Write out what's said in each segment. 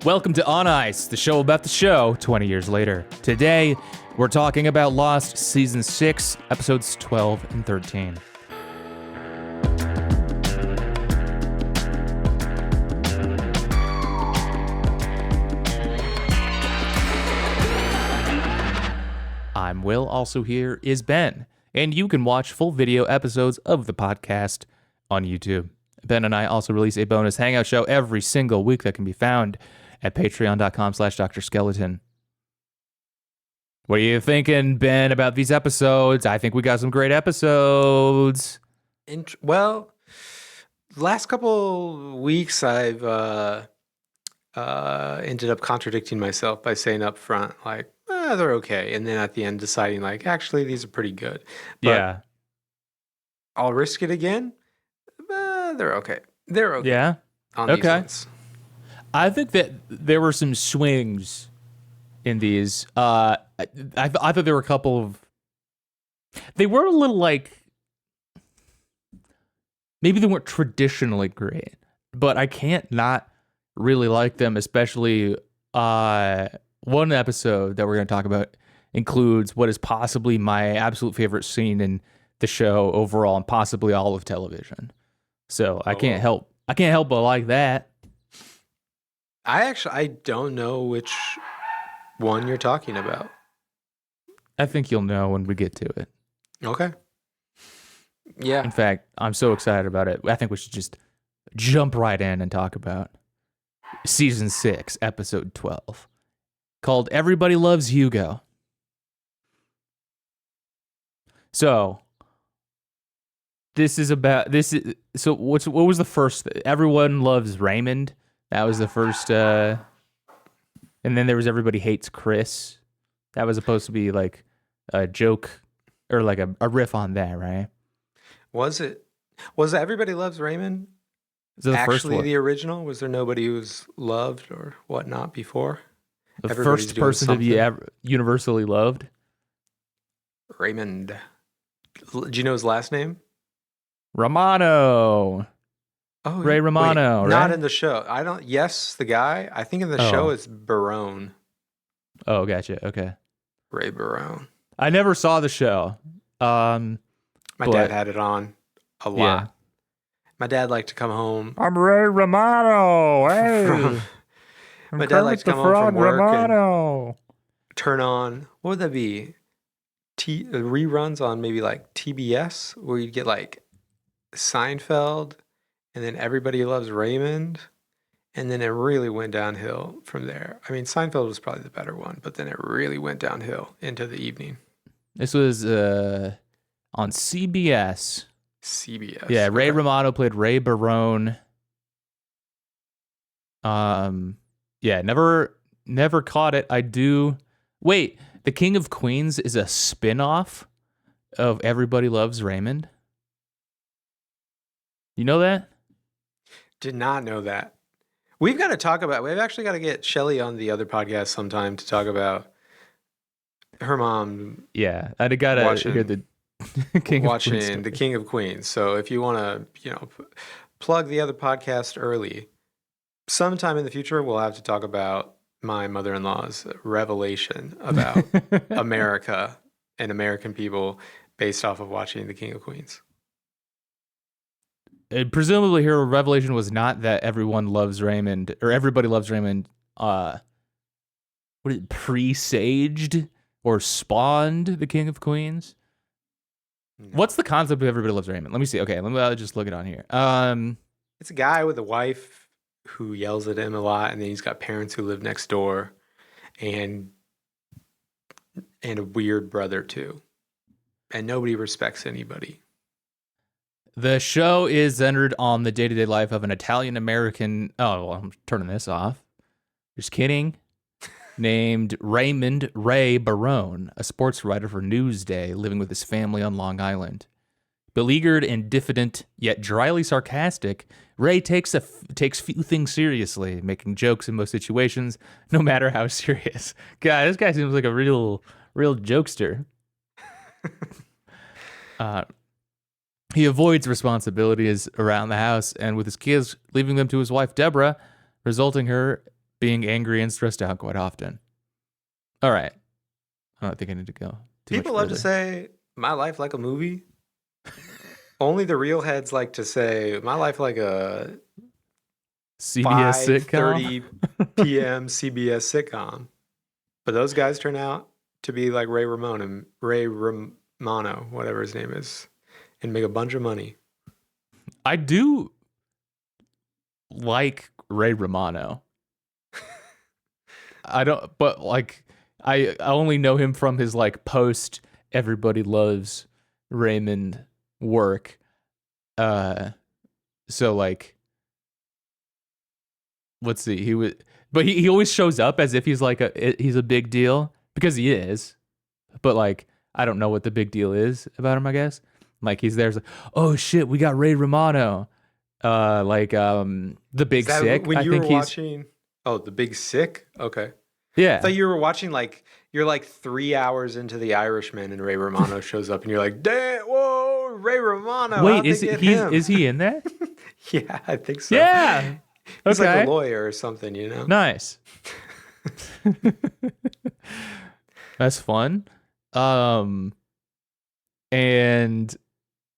Welcome to On Ice, the show about the show 20 years later. Today, we're talking about Lost Season 6, Episodes 12 and 13. I'm Will, also here is Ben, and you can watch full video episodes of the podcast on YouTube. Ben and I also release a bonus hangout show every single week that can be found at patreon.com/Dr. Skeleton. What are you thinking, Ben, about these episodes? I think we got some great episodes. Well, last couple weeks I've ended up contradicting myself by saying up front, like, they're okay. And then at the end deciding, like, actually, these are pretty good. But Yeah. I'll risk it again. They're okay. They're okay. Yeah? On these Okay. ones. I think that there were some swings in these. I thought there were a couple of... They were a little like... Maybe they weren't traditionally great, but I can't not really like them, especially one episode that we're going to talk about includes what is possibly my absolute favorite scene in the show overall and possibly all of television. So I can't help but like that. I don't know which one you're talking about. I think you'll know when we get to it. Okay. Yeah. In fact, I'm so excited about it. I think we should just jump right in and talk about Season 6, Episode 12, called Everybody Loves Hugo. So, what was the first? Everyone Loves Raymond. That was the first, and then there was Everybody Hates Chris. That was supposed to be like a joke or like a riff on that, right? Was it Everybody Loves Raymond? Is that the first Actually, one? the original? Was there nobody who's loved or whatnot before? The Everybody's first doing person to be something. universally loved? Raymond. Do you know his last name? Romano. Oh, Ray Romano, wait, not right? in the show. I don't. Yes, the guy. I think in the show it's Barone. Oh, gotcha. Okay. Ray Barone. I never saw the show. My But- dad had it on a lot. Yeah. My dad liked to come home. I'm Ray Romano. From- My dad liked to come home from work and turn on. What would that be? Reruns on maybe like TBS, where you'd get like Seinfeld, and then Everybody Loves Raymond, and then it really went downhill from there. I mean, Seinfeld was probably the better one, but then it really went downhill into the evening. This was on CBS. CBS. Yeah, Ray okay. Romano played Ray Barone. Yeah, never caught it. I do. Wait, The King of Queens is a spin-off of Everybody Loves Raymond. You know that? Did not know that. We've actually got to get Shelly on the other podcast sometime to talk about her mom Yeah, I gotta Watching- hear the King of watching Queens The King of Queens. So if you want to, plug the other podcast early, sometime in the future, we'll have to talk about my mother-in-law's revelation about America and American people based off of watching The King of Queens. Presumably, her revelation was not that everyone loves Raymond or everybody loves Raymond. Presaged or spawned the King of Queens. No. What's the concept of Everybody Loves Raymond? Let me see. Okay, let me just look it on here. It's a guy with a wife who yells at him a lot, and then he's got parents who live next door, and a weird brother too. And nobody respects anybody. The show is centered on the day-to-day life of an Italian-American... Oh, well, I'm turning this off. Just kidding. Named Raymond Ray Barone, a sports writer for Newsday, living with his family on Long Island. Beleaguered and diffident, yet dryly sarcastic, Ray takes few things seriously, making jokes in most situations, no matter how serious. God, this guy seems like a real jokester. He avoids responsibilities around the house and with his kids, leaving them to his wife, Deborah, resulting her being angry and stressed out quite often. All right. I don't think I need to go too People much love further. to say my life like a movie. Only the real heads like to say my life like a CBS sitcom. 5:30 p.m. CBS sitcom. But those guys turn out to be like Ray Romano, whatever his name is, and make a bunch of money. I do like Ray Romano. I don't, but like I only know him from his like post Everybody Loves Raymond work. So like, let's see, he always shows up as if he's like he's a big deal, because he is, but like I don't know what the big deal is about him. I guess like he's there, like, oh shit, we got Ray Romano, the Big Sick. When I you think were he's watching, oh, the Big Sick. Okay. yeah. I thought you were watching like you're like 3 hours into The Irishman and Ray Romano shows up and you're like, damn, whoa, Ray Romano. Wait, how'd they get him? is he in there? Yeah, I think so. Yeah. He's Okay. like a lawyer or something, you know? Nice. That's fun. And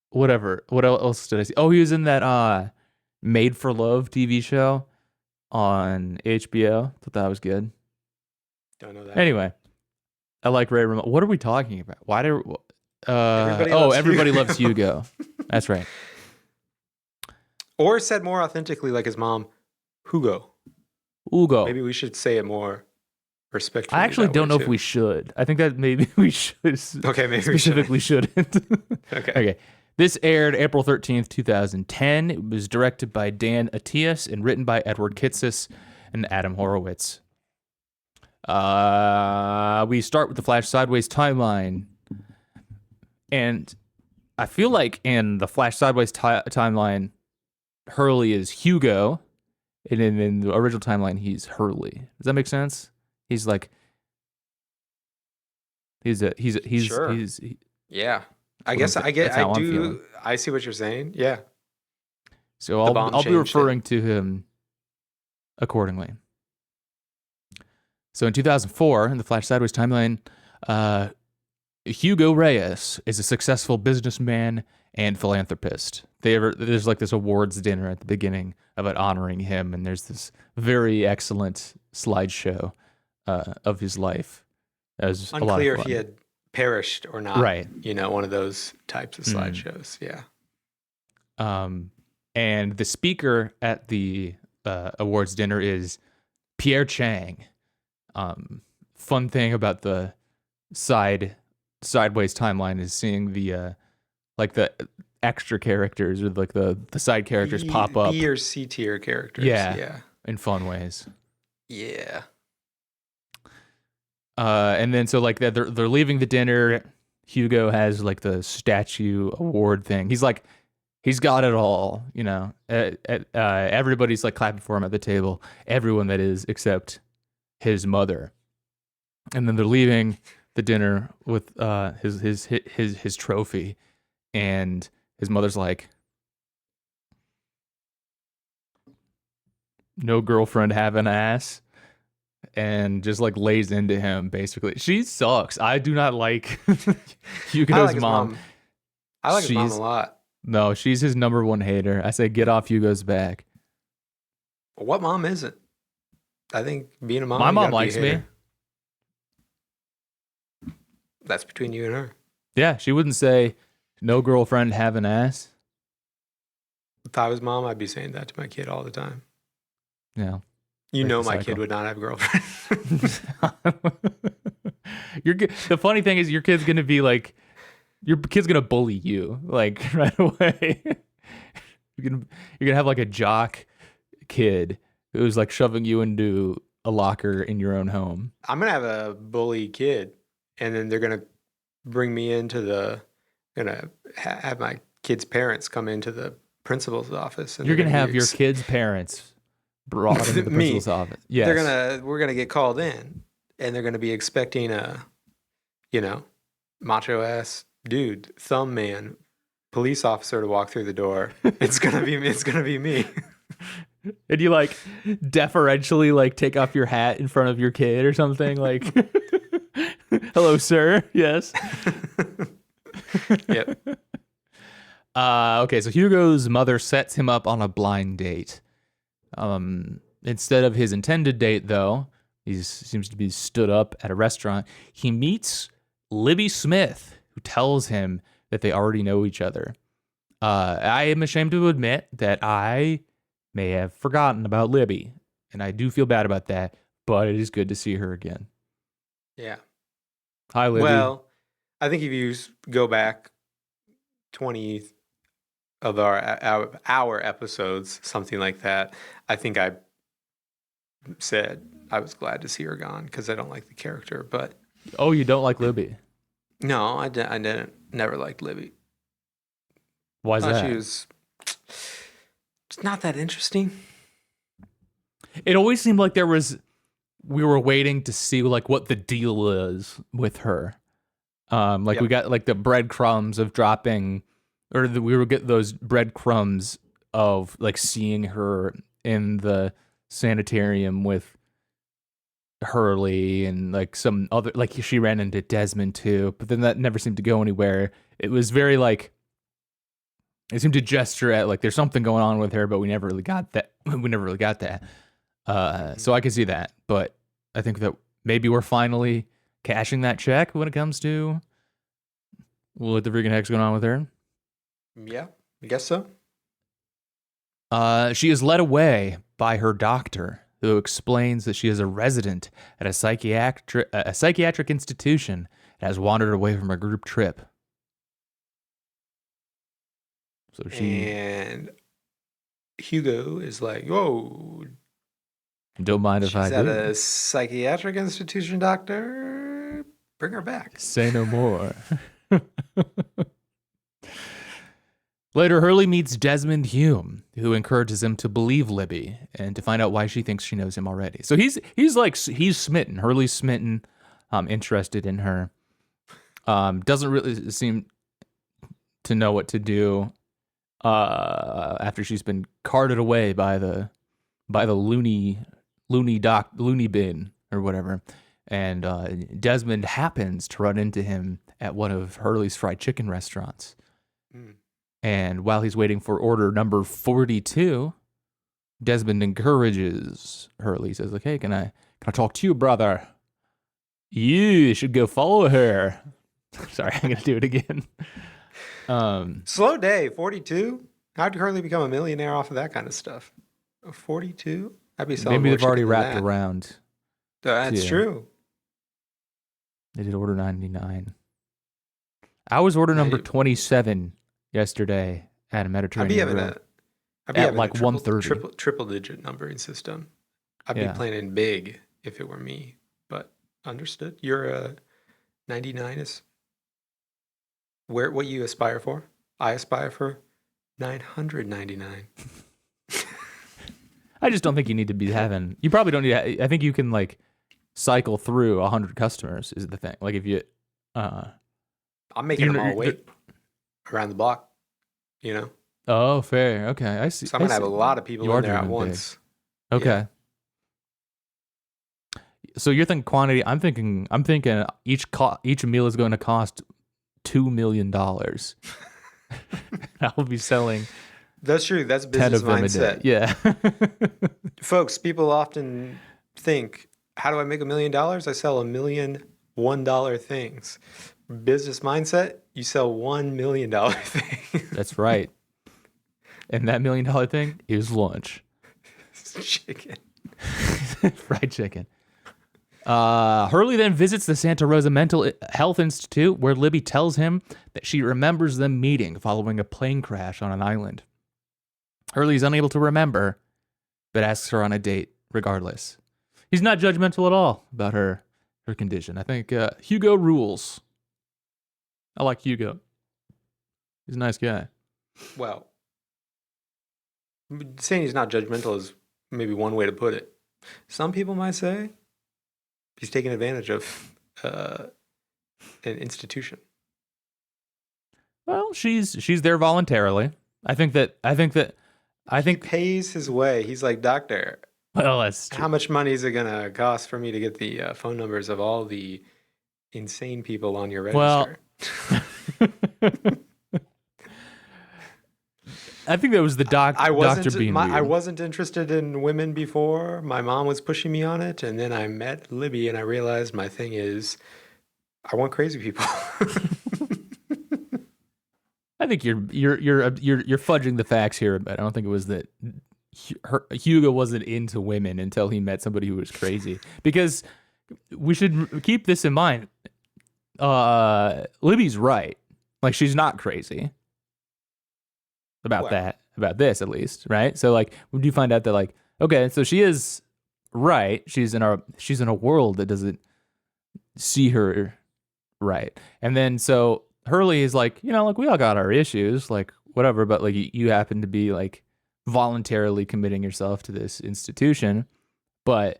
whatever. What else did I see? Oh, he was in that Made for Love TV show on HBO. Thought that was good. Don't know that. Anyway, I like Ray Romano. What are we talking about? Why do Everybody loves Hugo. That's right. Or said more authentically, like his mom, Hugo. Hugo. Maybe we should say it more respectfully. I actually don't know too. if we should. I think that maybe we should. Okay, maybe specifically shouldn't. Okay. This aired April 13th, 2010. It was directed by Dan Atias and written by Edward Kitsis and Adam Horowitz. We start with the Flash Sideways timeline. And I feel like in the Flash Sideways timeline, Hurley is Hugo. And in the original timeline, he's Hurley. Does that make sense? He's like, Sure. Yeah. I guess I get, I do. I see what you're saying. Yeah. So I'll be referring to him accordingly. So in 2004, in the Flash Sideways timeline, Hugo Reyes is a successful businessman and philanthropist. There's like this awards dinner at the beginning about honoring him, and there's this very excellent slideshow of his life. As unclear if he had perished or not. Right. You know, one of those types of slideshows. Yeah. And the speaker at the awards dinner is Pierre Chang. Fun thing about the sideways timeline is seeing the like the extra characters or like the side characters pop up. B or C tier characters. Yeah. In fun ways. Yeah. And then so like they're leaving the dinner. Hugo has like the statue award thing. He's like, he's got it all, you know. Everybody's like clapping for him at the table. Everyone, that is, except his mother. And then they're leaving the dinner with his trophy, and his mother's like, no girlfriend have an ass, and just like lays into him basically. She sucks. I do not like Hugo's mom. I like his mom a lot. No, she's his number one hater. I say get off Hugo's back. What mom isn't? I think being a mom, my mom likes me. That's between you and her. Yeah, she wouldn't say no girlfriend have an ass. If I was mom, I'd be saying that to my kid all the time. Yeah. You know my kid would not have a girlfriend. The funny thing is your kid's going to be like, your kid's going to bully you like right away. You're going to have like a jock kid who's like shoving you into a locker in your own home. I'm going to have a bully kid, and then they're going to bring me into have my kid's parents come into the principal's office. And you're going to have your kid's parents brought into the principal's office. Yes. We're going to get called in, and they're going to be expecting a, macho ass dude, thumb man, police officer to walk through the door. It's going to be me. And you like deferentially like take off your hat in front of your kid or something like, hello, sir. Yes. Yep. Okay, so Hugo's mother sets him up on a blind date. Instead of his intended date, though, he seems to be stood up at a restaurant. He meets Libby Smith, who tells him that they already know each other. I am ashamed to admit that I may have forgotten about Libby, and I do feel bad about that, but it is good to see her again. Yeah. Hi, Libby. Well, I think if you go back 20 of our episodes, something like that, I think I said I was glad to see her gone because I don't like the character. But oh, you don't like Libby? No, I didn't. Never liked Libby. Why is that? She was just not that interesting. It always seemed like we were waiting to see like what the deal is with her. Like we got like the breadcrumbs of dropping, or we would get those breadcrumbs of like seeing her in the sanitarium with Hurley and like some other, like she ran into Desmond too, but then that never seemed to go anywhere. It was very like, it seemed to gesture at like there's something going on with her, but we never really got that. So I can see that, but I think that maybe we're finally cashing that check when it comes to what the freaking heck's going on with her. Yeah, I guess so. She is led away by her doctor, who explains that she is a resident at a psychiatric institution and has wandered away from a group trip. So and Hugo is like, "Whoa, don't mind if I do." She's at a psychiatric institution, doctor. Bring her back. Say no more. Later, Hurley meets Desmond Hume, who encourages him to believe Libby and to find out why she thinks she knows him already. So he's smitten. Hurley's smitten, interested in her. Doesn't really seem to know what to do after she's been carted away by the loony bin or whatever. And Desmond happens to run into him at one of Hurley's fried chicken restaurants. And while he's waiting for order number 42, Desmond encourages Hurley. He says, like, hey, can I talk to you, brother? You should go follow her. Sorry, I'm going to do it again. Slow day, 42? How'd Hurley become a millionaire off of that kind of stuff? 42? I'd be selling maybe more they've already chicken wrapped than that. around. That's true. They did order 99. I was order number 27 yesterday at a Mediterranean Grill. I'd be having like 1:30. Triple digit numbering system. I'd be planning big if it were me, but understood. Your 99 is what you aspire for. I aspire for 999. I just don't think you need to be having. You probably don't need. I think you can like cycle through 100 customers is the thing. Like if you, I'm making them all wait around the block. You know. Oh, fair. Okay, I see. So I'm gonna have a lot of people in there at once. Big. Okay. Yeah. So you're thinking quantity. I'm thinking each meal is going to cost $2 million. I will be selling. That's true. That's business mindset. Yeah. Folks, people often think, how do I make $1 million? I sell $1 million $1 things. Business mindset, you sell $1 million things. That's right. And that $1 million thing is lunch. Chicken. Fried chicken. Hurley then visits the Santa Rosa Mental Health Institute, where Libby tells him that she remembers them meeting following a plane crash on an island. Hurley's unable to remember, but asks her on a date regardless. He's not judgmental at all about her condition. I think Hugo rules. I like Hugo. He's a nice guy. Well, saying he's not judgmental is maybe one way to put it. Some people might say he's taking advantage of an institution. Well, she's there voluntarily. I think that I He think, pays his way. He's like, doctor, well, that's true. how much money is it gonna cost for me to get the phone numbers of all the insane people on your Well, register? I think that was the doctor being I weird. wasn't interested in women before. My mom was pushing me on it, and then I met Libby, and I realized my thing is I want crazy people. I think you're fudging the facts here a bit. I don't think it was that Hugo wasn't into women until he met somebody who was crazy. Because we should keep this in mind. Libby's right. Like, she's not crazy about Well, that, about this at least, right? So like, when you find out that like, okay, so she is right. She's in a world that doesn't see her right, and then so Hurley is like, like we all got our issues, like whatever, but like you happen to be like voluntarily committing yourself to this institution, but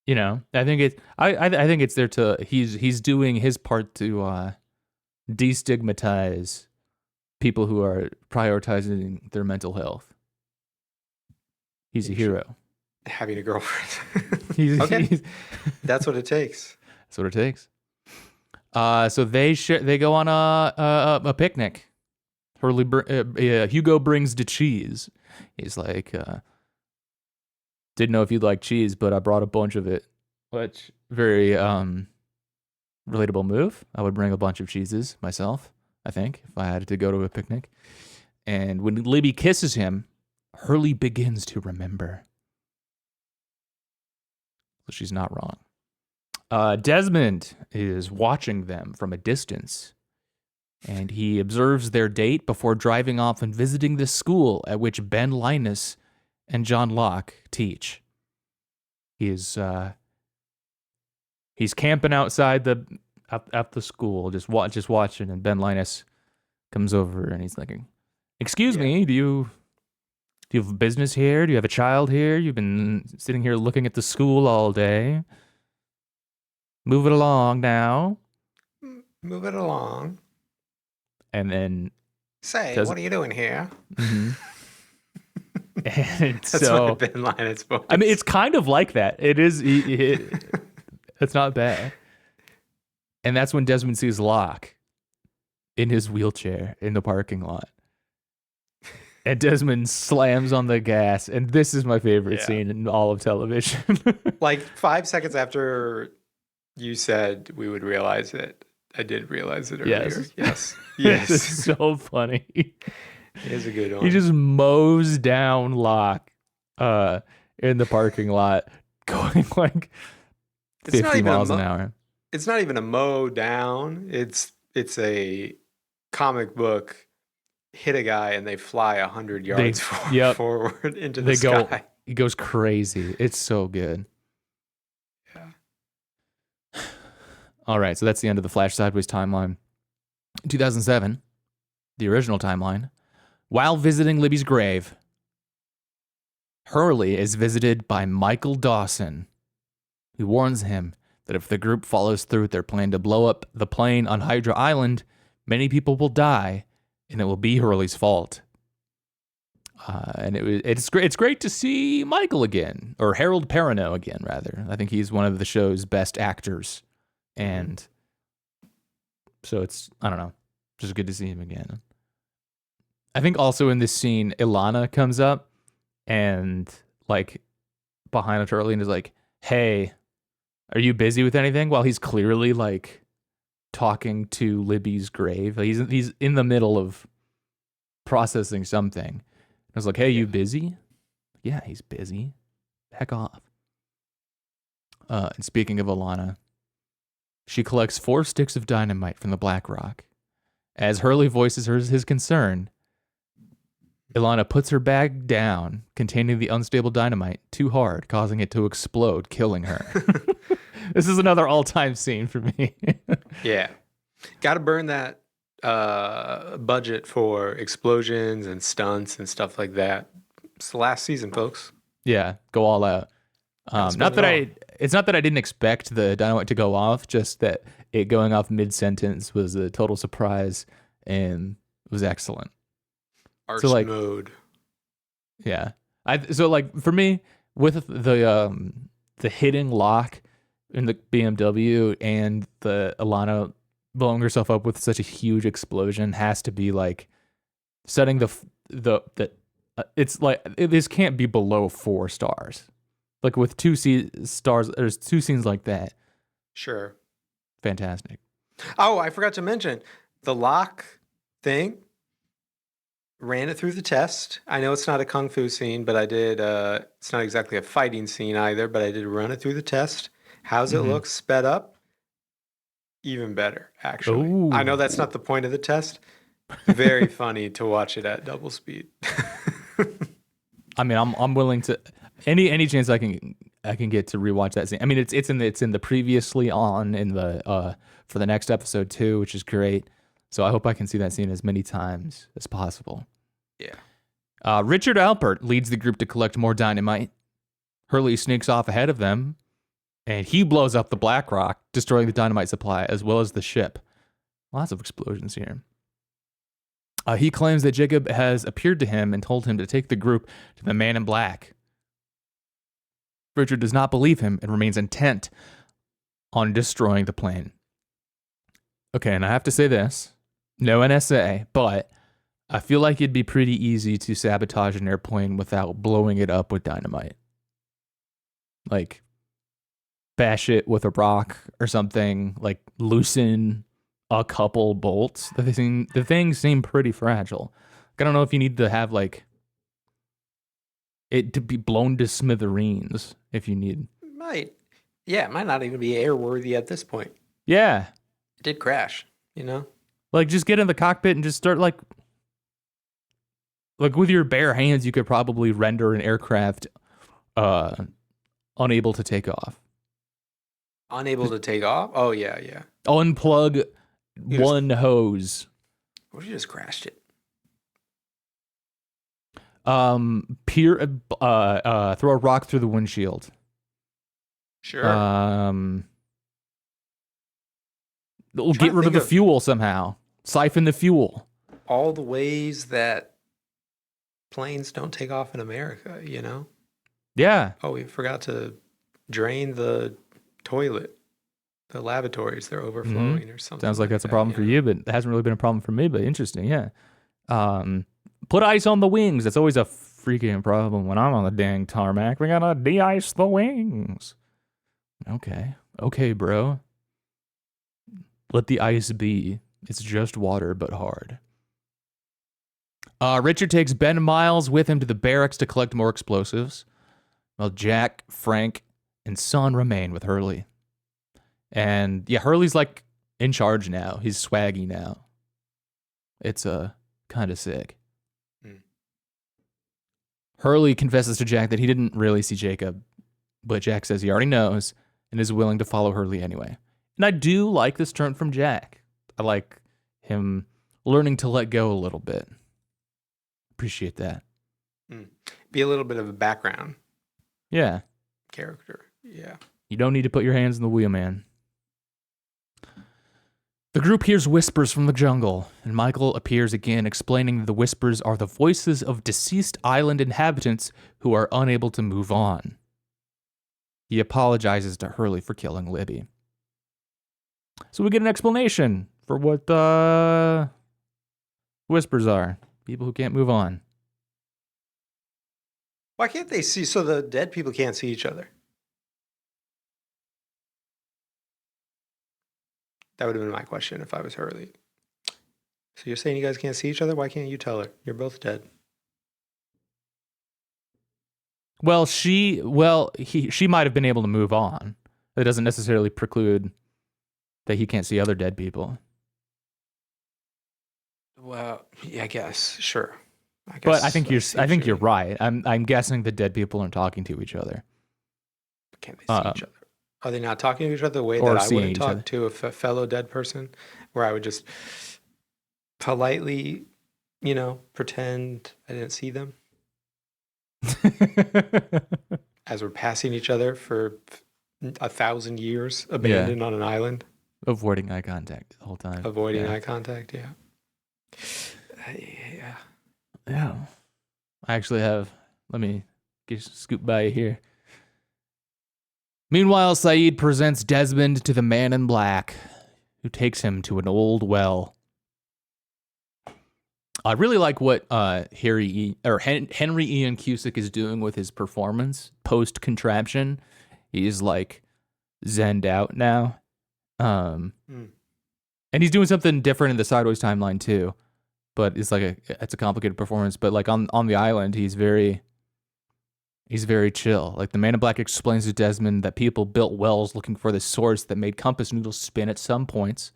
I think I think it's there to he's doing his part to destigmatize people who are prioritizing their mental health. He's a hero. Having a girlfriend. He's, Okay. he's- That's what it takes. that's what it takes. So they go on a picnic. Hugo brings the cheese. He's like, didn't know if you'd like cheese, but I brought a bunch of it. Which very relatable move. I would bring a bunch of cheeses myself, I think, if I had to go to a picnic. And when Libby kisses him, Hurley begins to remember. So she's not wrong. Desmond is watching them from a distance, and he observes their date before driving off and visiting the school at which Ben Linus and John Locke teach. He's camping outside at the school, just watching, and Ben Linus comes over and he's like, "Excuse me, do you have business here? Do you have a child here? You've been sitting here looking at the school all day. Move it along now." Move it along. And then Say, what are you doing here? Mm-hmm. And That's so, my Ben Linus voice. I mean, it's kind of like that. It is. It's not bad. And that's when Desmond sees Locke in his wheelchair in the parking lot. And Desmond slams on the gas. And this is my favorite scene in all of television. Like 5 seconds after you said we would realize it, I did realize it earlier. Yes. Yes. It's so funny. It is a good one. He just mows down Locke in the parking lot, going like 50 miles an hour. It's not even a mow down. It's a comic book. Hit a guy and they fly 100 yards forward into the sky. He goes crazy. It's so good. Yeah. All right, so that's the end of the Flash Sideways timeline. 2007, the original timeline. While visiting Libby's grave, Hurley is visited by Michael Dawson, who warns him that if the group follows through with their plan to blow up the plane on Hydra Island, many people will die, and it will be Hurley's fault. And it's great to see Michael again, or Harold Perrineau again, rather. I think he's one of the show's best actors, and so I don't know, just good to see him again. I think also in this scene, Ilana comes up and like behind Hurley and is like, "Hey, are you busy with anything?" While he's clearly like talking to Libby's grave. He's in the middle of processing something. I was like, "Hey, you busy?" Yeah, he's busy. Heck off. And speaking of Ilana, she collects 4 sticks of dynamite from the Black Rock. As Hurley voices his concern, Ilana puts her bag down containing the unstable dynamite too hard, causing it to explode, killing her. This is another all-time scene for me. Yeah. Got to burn that budget for explosions and stunts and stuff like that. It's the last season, folks. Yeah, go all out. It's not that I didn't expect the dynamite to go off, just that it going off mid-sentence was a total surprise and was excellent. Arch So, like, mode. Yeah. So like for me with the hitting lock in the BMW and the Alana blowing herself up with such a huge explosion has to be like setting the it's like this can't be below 4 stars. Like with stars, there's 2 scenes like that. Sure. Fantastic. Oh, I forgot to mention the lock thing. Ran it through the test. I know it's not a kung fu scene, but I did. It's not exactly a fighting scene either, but I did run it through the test. How's it look sped up? Even better, actually. Ooh. I know that's not the point of the test. Very funny to watch it at double speed. I mean, I'm willing to any chance I can get to rewatch that scene. I mean, it's in the previously on in the for the next episode too, which is great. So I hope I can see that scene as many times as possible. Yeah. Richard Alpert leads the group to collect more dynamite. Hurley sneaks off ahead of them, and he blows up the Black Rock, destroying the dynamite supply as well as the ship. Lots of explosions here. He claims that Jacob has appeared to him and told him to take the group to the Man in Black. Richard does not believe him and remains intent on destroying the plane. Okay, and I have to say this. No NSA, but I feel like it'd be pretty easy to sabotage an airplane without blowing it up with dynamite. Like, bash it with a rock or something, like loosen a couple bolts. The things seem pretty fragile. I don't know if you need to have like it to be blown to smithereens if you need. Yeah, it might not even be airworthy at this point. Yeah. It did crash, you know? Like just get in the cockpit and just start like with your bare hands you could probably render an aircraft unable to take off. Unable to take off? Oh yeah. Unplug one hose. What if you just crashed it? Throw a rock through the windshield. Sure. Get rid of the fuel somehow. Siphon the fuel. All the ways that planes don't take off in America, you know? Yeah. Oh, we forgot to drain the toilet. The lavatories, they're overflowing or something. Sounds like that's a problem for you, but it hasn't really been a problem for me, but interesting, yeah. Put ice on the wings. That's always a freaking problem when I'm on the dang tarmac. We gotta de-ice the wings. Okay, bro. Let the ice be. It's just water, but hard. Richard takes Ben and Miles with him to the barracks to collect more explosives, while Jack, Frank, and Son remain with Hurley. And yeah, Hurley's like in charge now. He's swaggy now. It's kind of sick. Hurley confesses to Jack that he didn't really see Jacob, but Jack says he already knows and is willing to follow Hurley anyway. And I do like this turn from Jack. I like him learning to let go a little bit. Appreciate that. Be a little bit of a background. Yeah. Character. Yeah. You don't need to put your hands in the wheel, man. The group hears whispers from the jungle, and Michael appears again, explaining that the whispers are the voices of deceased island inhabitants who are unable to move on. He apologizes to Hurley for killing Libby. So we get an explanation for what whispers are. People who can't move on. Why can't they see? So the dead people can't see each other. That would have been my question if I was Hurley. So you're saying you guys can't see each other? Why can't you tell her? You're both dead. Well, she might have been able to move on. That doesn't necessarily preclude that he can't see other dead people. Well, yeah, I guess. Sure. But I think you're right. I'm guessing the dead people aren't talking to each other. Can't they see each other? Are they not talking to each other the way that I would talk to a fellow dead person? Where I would just politely, pretend I didn't see them. As we're passing each other for 1,000 years, abandoned on an island. Avoiding eye contact the whole time. Eye contact, yeah. Yeah. I actually have Let me scoot by you here. Meanwhile, Saeed presents Desmond to the man in black, who takes him to an old well. I really like what Henry Ian Cusick is doing with his performance post contraption. He's like zenned out now, and he's doing something different in the Sideways timeline too. But it's like it's a complicated performance. But like on the island, he's very chill. Like the Man in Black explains to Desmond that people built wells looking for the source that made compass needles spin at some points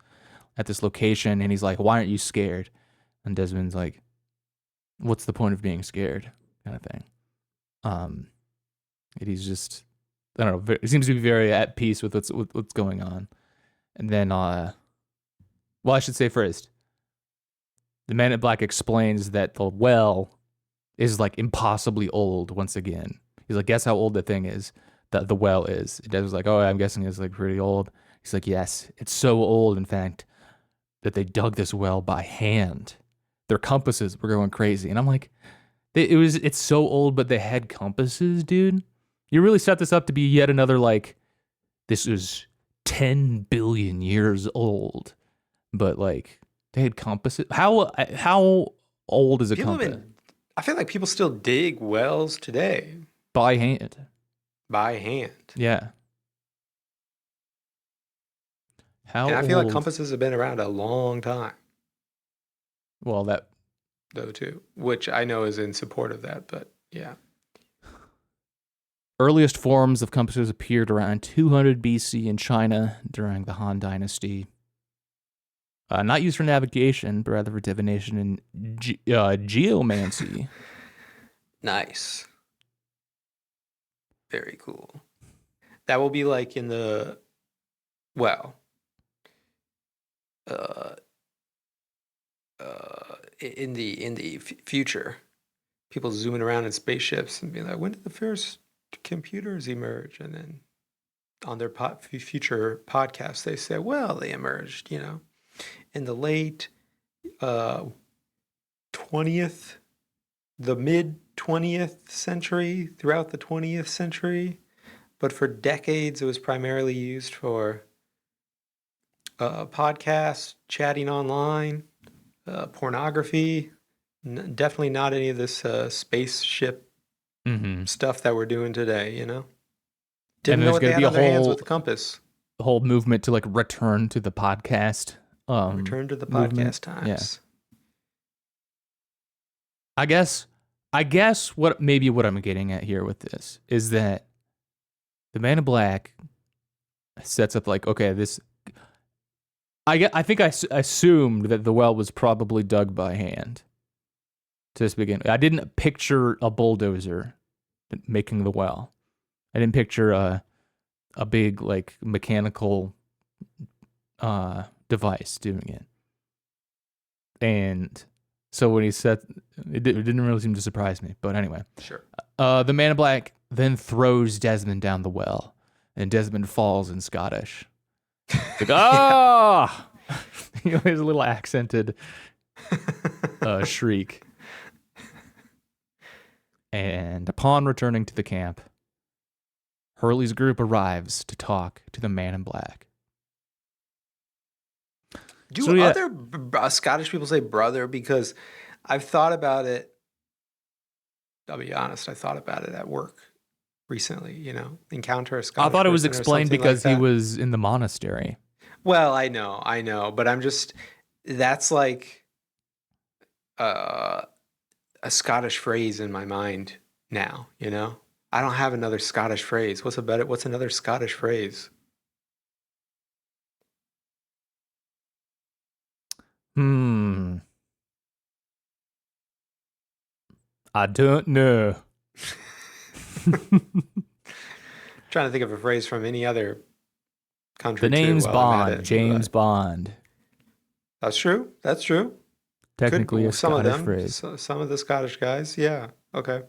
at this location, and he's like, "Why aren't you scared?" And Desmond's like, "What's the point of being scared?" kind of thing. And he's just, I don't know. He seems to be very at peace with what's going on. And then, well, I should say first, the Man in Black explains that the well is like impossibly old once again. He's like, guess how old the thing is, that the well is. Dad was like, oh, I'm guessing it's like pretty old. He's like, yes, it's so old, in fact, that they dug this well by hand. Their compasses were going crazy. And I'm like, it's so old, but they had compasses, dude. You really set this up to be yet another, like, this is 10 billion years old. But like, they had compasses. How old is a compass? I feel like people still dig wells today. By hand. By hand. Yeah. And I feel like compasses have been around a long time. Well, that. Though, too. Which I know is in support of that, but yeah. Earliest forms of compasses appeared around 200 BC in China during the Han Dynasty. Not used for navigation, but rather for divination and geomancy. Nice. Very cool. That will be like in the, well, in the future, people zooming around in spaceships and being like, when did the first computers emerge? And then on their future podcasts, they say, well, they emerged, in the late 20th, the mid 20th century, throughout the 20th century. But for decades, it was primarily used for podcasts, chatting online, pornography. Definitely not any of this spaceship stuff that we're doing today, Didn't know what they had on their hands with the compass. The whole movement to like return to the podcast. Return to the podcast times. Yeah. I guess what I'm getting at here with this is that the Man in Black sets up like, okay, this. I think I assumed that the well was probably dug by hand to begin. I didn't picture a bulldozer making the well. I didn't picture a big like mechanical device doing it. And so when he said it didn't really seem to surprise me. But anyway, sure. The Man in Black then throws Desmond down the well, and Desmond falls in Scottish. It's like, ah! There's a little accented shriek. And upon returning to the camp, Hurley's group arrives to talk to the Man in Black. Do other Scottish people say brother? Because I've thought about it. I'll be honest. I thought about it at work recently, encounter a Scottish. I thought it was explained because he was in the monastery. Well, I know. But I'm just, that's like a Scottish phrase in my mind now, I don't have another Scottish phrase. What's another Scottish phrase? I don't know. Trying to think of a phrase from any other country. The name's Bond, James Bond. That's true. Technically a Scottish phrase. Some of the Scottish guys, yeah. Okay.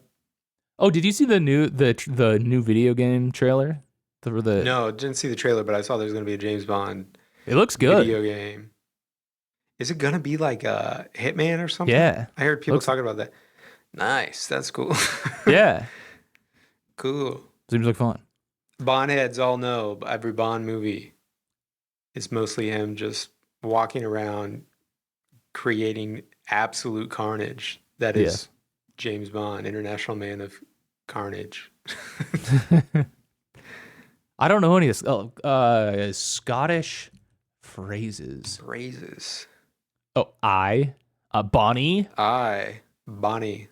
Oh, did you see the new video game trailer? No, didn't see the trailer, but I saw there's going to be a James Bond. It looks good. Video game. Is it going to be like a Hitman or something? Yeah. I heard people talking about that. Nice. That's cool. Yeah. Cool. Seems like fun. Bond heads all know every Bond movie is mostly him just walking around creating absolute carnage. That is James Bond, International Man of Carnage. I don't know any of this. Scottish phrases. Oh, Bonnie. Bonnie.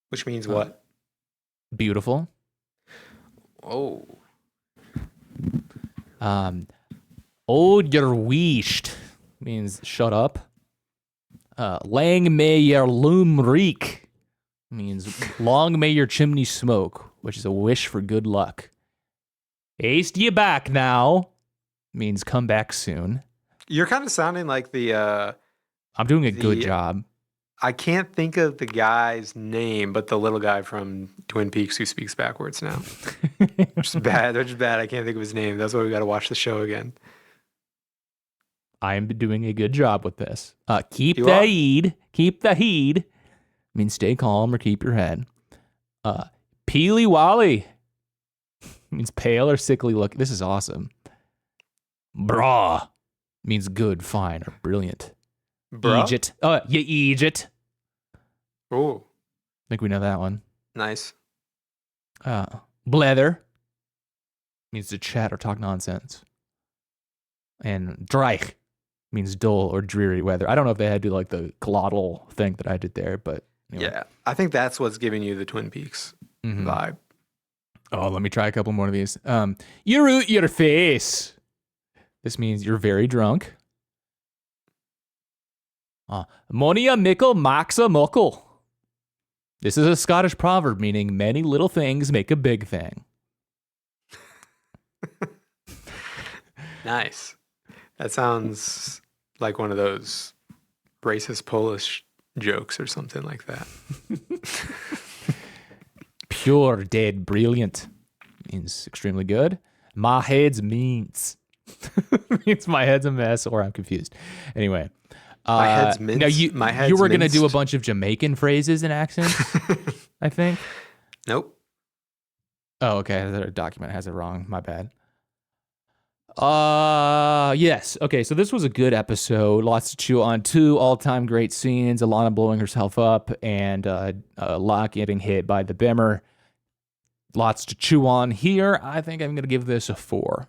Which means what? Beautiful. Oh. You're weesht means shut up. Lang may your loom reek means long may your chimney smoke, which is a wish for good luck. Haste ye back now means come back soon. You're kind of sounding like the I'm doing a good job. I can't think of the guy's name, but the little guy from Twin Peaks who speaks backwards now. Which is bad. They're just bad. I can't think of his name. That's why we got to watch the show again. I am doing a good job with this. Keep the heed. Means stay calm or keep your head. Peely Wally means pale or sickly look. This is awesome. Brah means good, fine, or brilliant. Egypt. You Egypt. Oh. I think we know that one. Nice. Blether means to chat or talk nonsense. And Dreich means dull or dreary weather. I don't know if they had to do like the glottal thing that I did there, but anyway. Yeah, I think that's what's giving you the Twin Peaks vibe. Oh, let me try a couple more of these. You root your face. This means you're very drunk. Monia mickle maxa muckle. This is a Scottish proverb meaning many little things make a big thing. Nice. That sounds like one of those racist Polish jokes or something like that. Pure, dead, brilliant means extremely good. My head's means. Means my head's a mess or I'm confused. Anyway. My head's minced. Now you were going to do a bunch of Jamaican phrases and accents, I think. Nope. Oh, okay. The document has it wrong. My bad. Yes. Okay, so this was a good episode. Lots to chew on. 2 all-time great scenes. Alana blowing herself up and Locke getting hit by the Bimmer. Lots to chew on here. I think I'm going to give this a 4.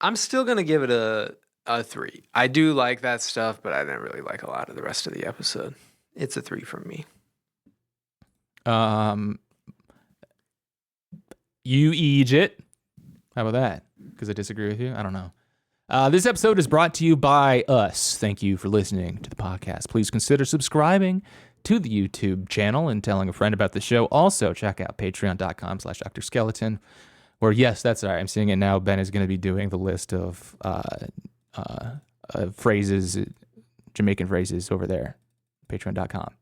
I'm still going to give it a 3. I do like that stuff, but I didn't really like a lot of the rest of the episode. It's a 3 from me. You Egypt. How about that? Because I disagree with you? I don't know. This episode is brought to you by us. Thank you for listening to the podcast. Please consider subscribing to the YouTube channel and telling a friend about the show. Also, check out patreon.com/Dr. Skeleton, where, yes, that's all right. I'm seeing it now. Ben is going to be doing the list of phrases, Jamaican phrases over there. Patreon.com.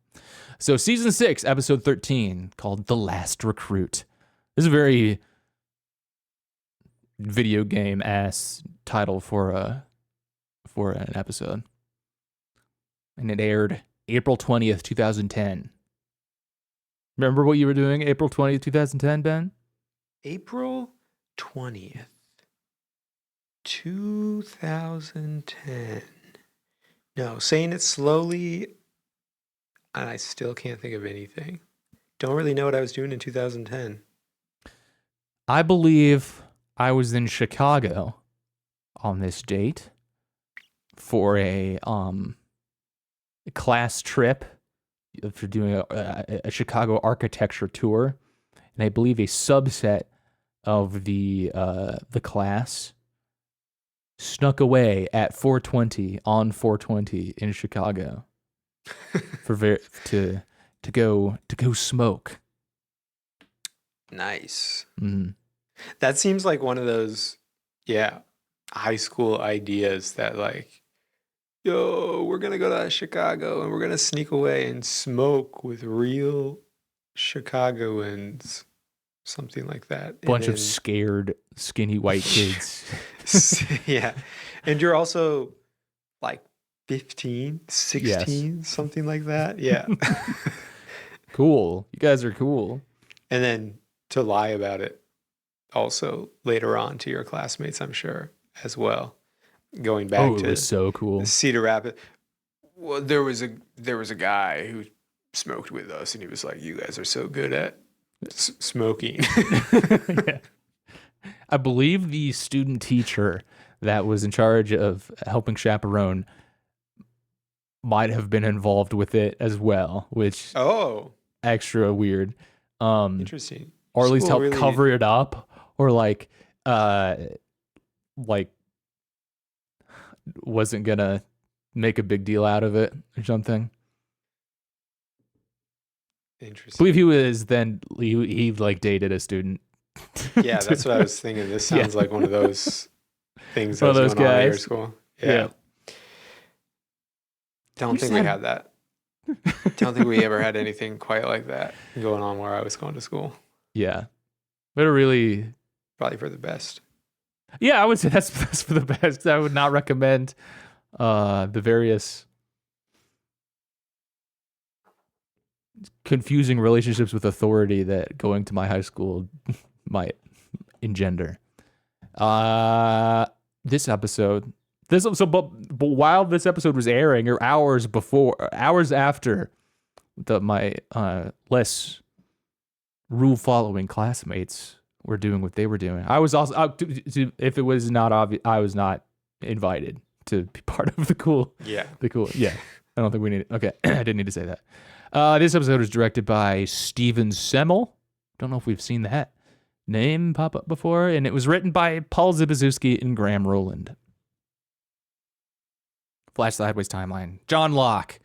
So season 6, episode 13, called The Last Recruit. This is a very video game ass title for an episode. And it aired April 20th, 2010. Remember what you were doing April 20th, 2010, Ben? April 20th, 2010. No, saying it slowly, and I still can't think of anything. Don't really know what I was doing in 2010. I believe I was in Chicago on this date for a class trip for doing a Chicago architecture tour, and I believe a subset of the class snuck away at 4:20 on 4:20 in Chicago to go smoke. Nice. Mm. That seems like one of those, high school ideas that like, yo, we're going to go to Chicago and we're going to sneak away and smoke with real Chicagoans. Something like that. Bunch of scared, skinny white kids. Yeah. And you're also like 15, 16, something like that. Yeah. Cool. You guys are cool. And then to lie about it also later on to your classmates, I'm sure, as well. Going back it to was so cool. Cedar Rapids. Well, there was a guy who smoked with us, and he was like, "You guys are so good at smoking." Yeah. I believe the student teacher that was in charge of helping chaperone might have been involved with it as well, which extra weird. Interesting. Or at least help cover it up, or like wasn't gonna make a big deal out of it or something. Interesting. I believe he was then he like dated a student. Yeah, that's what I was thinking. This sounds like one of those things one that of those was going on at your guys. school. Yeah. Don't think we had that. Don't think we ever had anything quite like that going on where I was going to school. Yeah. But it really probably for the best. Yeah, I would say that's for the best. I would not recommend the various confusing relationships with authority that going to my high school might engender. This episode, but while this episode was airing, or hours after my less rule following classmates were doing what they were doing, I was also if it was not obvious, I was not invited to be part of the cool. Yeah. I don't think we need it. Okay, I didn't need to say that. This episode was directed by Steven Semmel. Don't know if we've seen that name pop up before. And it was written by Paul Zbyszewski and Graham Rowland. Flash sideways timeline. John Locke,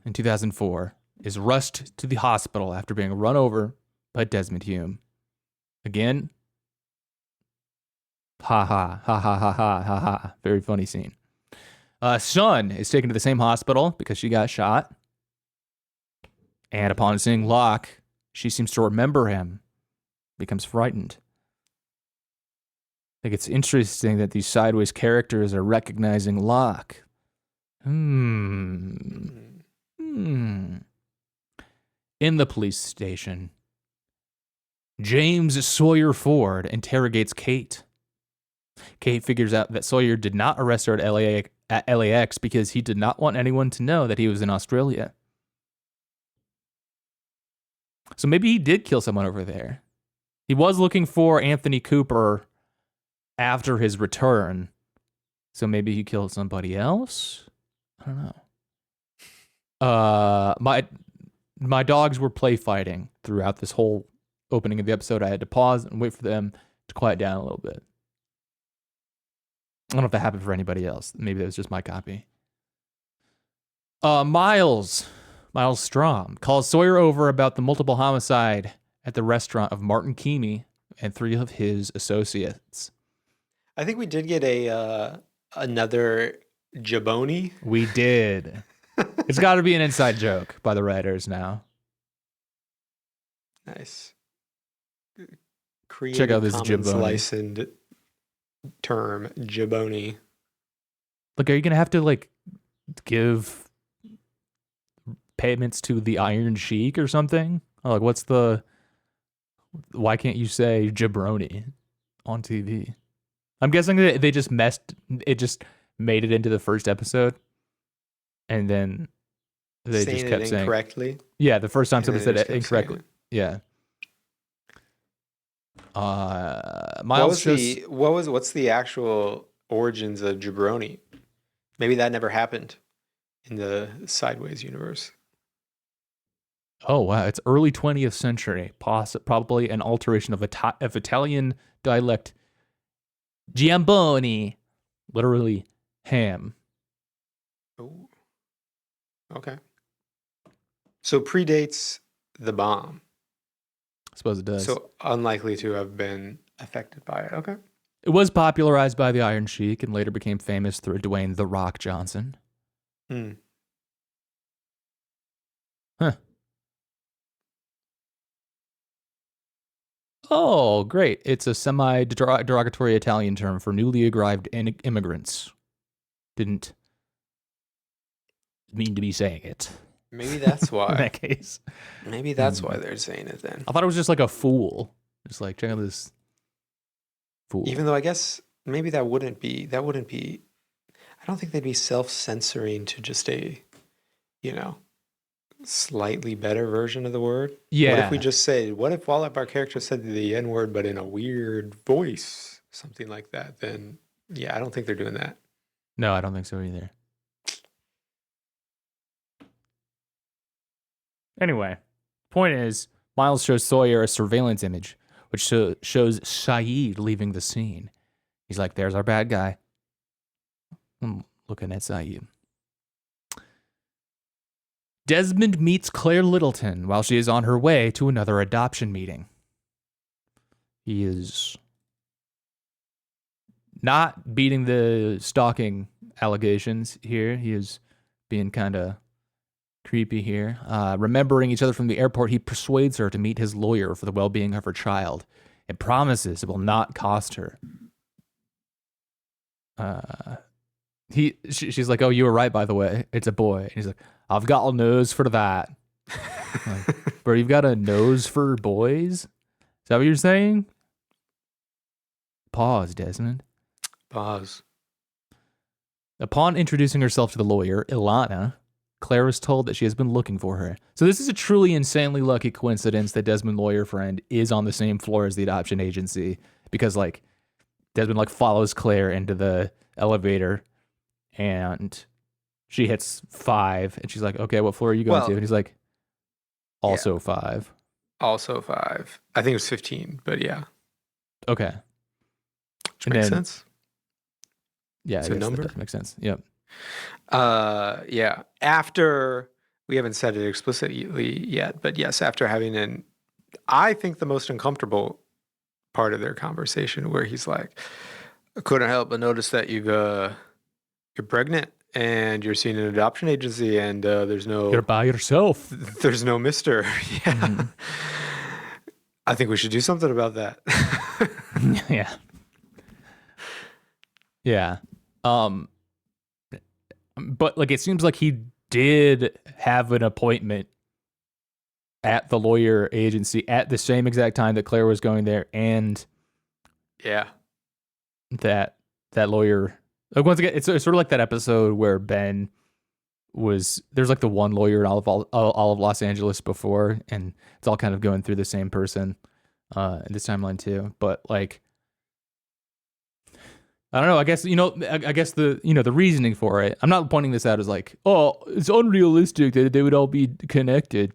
in 2004, is rushed to the hospital after being run over by Desmond Hume. Again, ha ha ha ha ha ha ha ha. Very funny scene. Sun is taken to the same hospital because she got shot. And upon seeing Locke, she seems to remember him, becomes frightened. I think it's interesting that these sideways characters are recognizing Locke. In the police station, James Sawyer Ford interrogates Kate. Kate figures out that Sawyer did not arrest her at LAX because he did not want anyone to know that he was in Australia. So maybe he did kill someone over there. He was looking for Anthony Cooper after his return. So maybe he killed somebody else? I don't know. My dogs were play fighting throughout this whole opening of the episode. I had to pause and wait for them to quiet down a little bit. I don't know if that happened for anybody else. Maybe that was just my copy. Miles Strom calls Sawyer over about the multiple homicide at the restaurant of Martin Keamy and 3 of his associates. I think we did get another Jaboni. We did. It's got to be an inside joke by the writers now. Nice. Check out this Jaboni. Licensed term, Jaboni. Look, are you going to have to give payments to the Iron Sheik or something? Why can't you say jabroni on TV? I'm guessing that they just made it into the first episode, and then they just kept saying incorrectly. Yeah, the first time somebody said it incorrectly. Yeah. Miles what's the actual origins of jabroni? Maybe that never happened in the Sideways universe. Oh, wow. It's early 20th century, probably an alteration of Italian dialect. Giamboni, literally ham. Oh, okay. So predates the bomb. I suppose it does. So unlikely to have been affected by it. Okay. It was popularized by the Iron Sheik and later became famous through Dwayne "The Rock" Johnson. Huh. Oh, great. It's a semi-derogatory Italian term for newly arrived immigrants. Didn't mean to be saying it. Maybe that's why. In that case. Maybe that's why they're saying it then. I thought it was just like a fool. Just like, check out this fool. Even though I guess maybe that wouldn't be, I don't think they'd be self-censoring to just a, slightly better version of the word. Yeah. What if we just say, what if all of our characters said the N-word but in a weird voice? Something like that. Then, yeah, I don't think they're doing that. No, I don't think so either. Anyway, point is, Miles shows Sawyer a surveillance image, which shows Saeed leaving the scene. He's like, there's our bad guy. I'm looking at Saeed. Desmond meets Claire Littleton while she is on her way to another adoption meeting. He is not beating the stalking allegations here. He is being kind of creepy here. Remembering each other from the airport, he persuades her to meet his lawyer for the well-being of her child and promises it will not cost her. She's like, oh, you were right, by the way. It's a boy. And he's like, I've got a nose for that. Like, bro, you've got a nose for boys? Is that what you're saying? Pause, Desmond. Pause. Upon introducing herself to the lawyer, Ilana, Claire is told that she has been looking for her. So this is a truly insanely lucky coincidence that Desmond's lawyer friend is on the same floor as the adoption agency, because like Desmond like follows Claire into the elevator and she hits 5 and she's like, okay, what floor are you going to? And he's like, also 5. Also 5. I think it was 15, but yeah. Okay. Which makes sense. Yeah, it's a number. That makes sense. Yep. Yeah. After, we haven't said it explicitly yet, but yes, after having I think the most uncomfortable part of their conversation where he's like, I couldn't help but notice that you're pregnant and you're seeing an adoption agency and you're by yourself. There's no mister. Yeah. Mm-hmm. I think we should do something about that. Yeah. Yeah. But like, it seems like he did have an appointment at the lawyer agency at the same exact time that Claire was going there, and that lawyer. Like, once again, it's sort of like that episode where Ben there's like the one lawyer in all of Los Angeles before, and it's all kind of going through the same person in this timeline too. But like, I don't know. I guess the reasoning for it. I'm not pointing this out as like, oh, it's unrealistic that they would all be connected.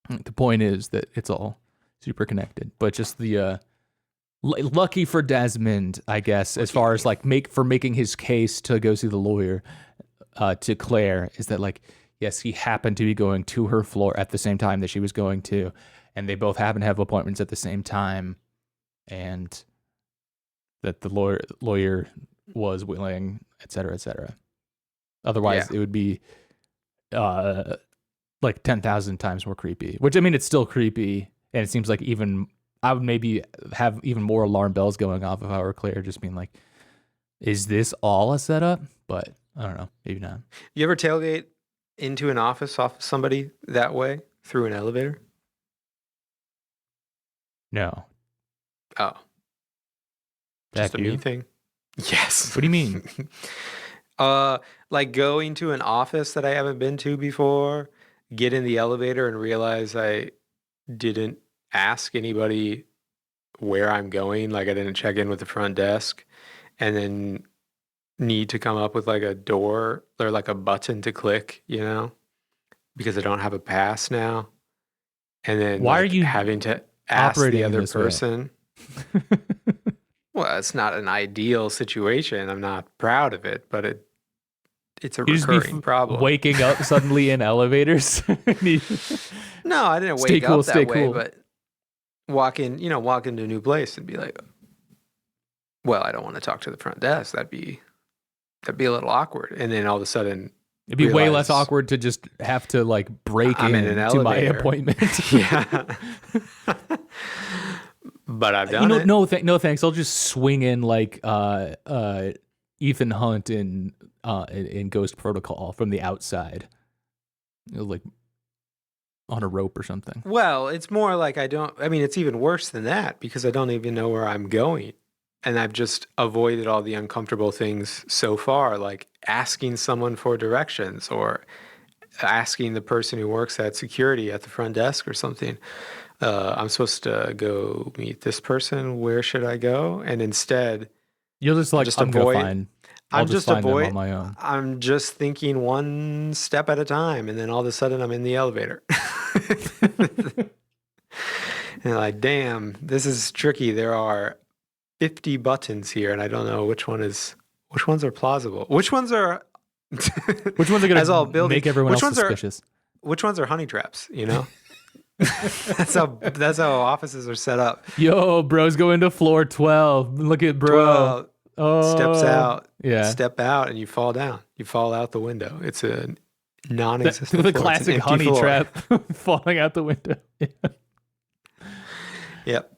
The point is that it's all super connected. But just the lucky for Desmond, I guess, as far as like making his case to go see the lawyer to Claire, is that like, yes, he happened to be going to her floor at the same time that she was going to, and they both happen to have appointments at the same time, and that the lawyer was willing, et cetera, et cetera. Otherwise, it would be like 10,000 times more creepy. Which, I mean, it's still creepy, and it seems like I would maybe have even more alarm bells going off if I were Claire, just being like, is this all a setup? But I don't know, maybe not. You ever tailgate into an office off somebody that way through an elevator? No. Oh. Just a me thing? Yes. What do you mean? Like going to an office that I haven't been to before, get in the elevator and realize I didn't ask anybody where I'm going. Like, I didn't check in with the front desk, and then need to come up with like a door or like a button to click, because I don't have a pass now. And then why are you having to ask the other person? Well, it's not an ideal situation. I'm not proud of it, but it's a recurring problem. Waking up suddenly in elevators? No, I didn't wake up that way, but walk into a new place and be like, well, I don't want to talk to the front desk. That'd be a little awkward. And then all of a sudden, it'd be way less awkward to just have to like break into my appointment. Yeah. But I've done it. No thanks. I'll just swing in like Ethan Hunt in Ghost Protocol from the outside, like on a rope or something. Well, it's more like it's even worse than that because I don't even know where I'm going. And I've just avoided all the uncomfortable things so far, like asking someone for directions or asking the person who works at security at the front desk or something. I'm supposed to go meet this person. Where should I go? And instead, you'll just like, I'm avoid. gonna find them on my own. I'm just thinking one step at a time, and then all of a sudden, I'm in the elevator. And like, damn, this is tricky. There are 50 buttons here, and I don't know which ones are plausible. Which ones are which ones are going to make everyone else suspicious? Which ones are honey traps, you know? that's how offices are set up. Yo, bro's going to floor 12. Look at bro. 12 steps out. Yeah. Step out and you fall down. You fall out the window. It's a non-existent the floor. classic honey floor. trap falling out the window. Yep.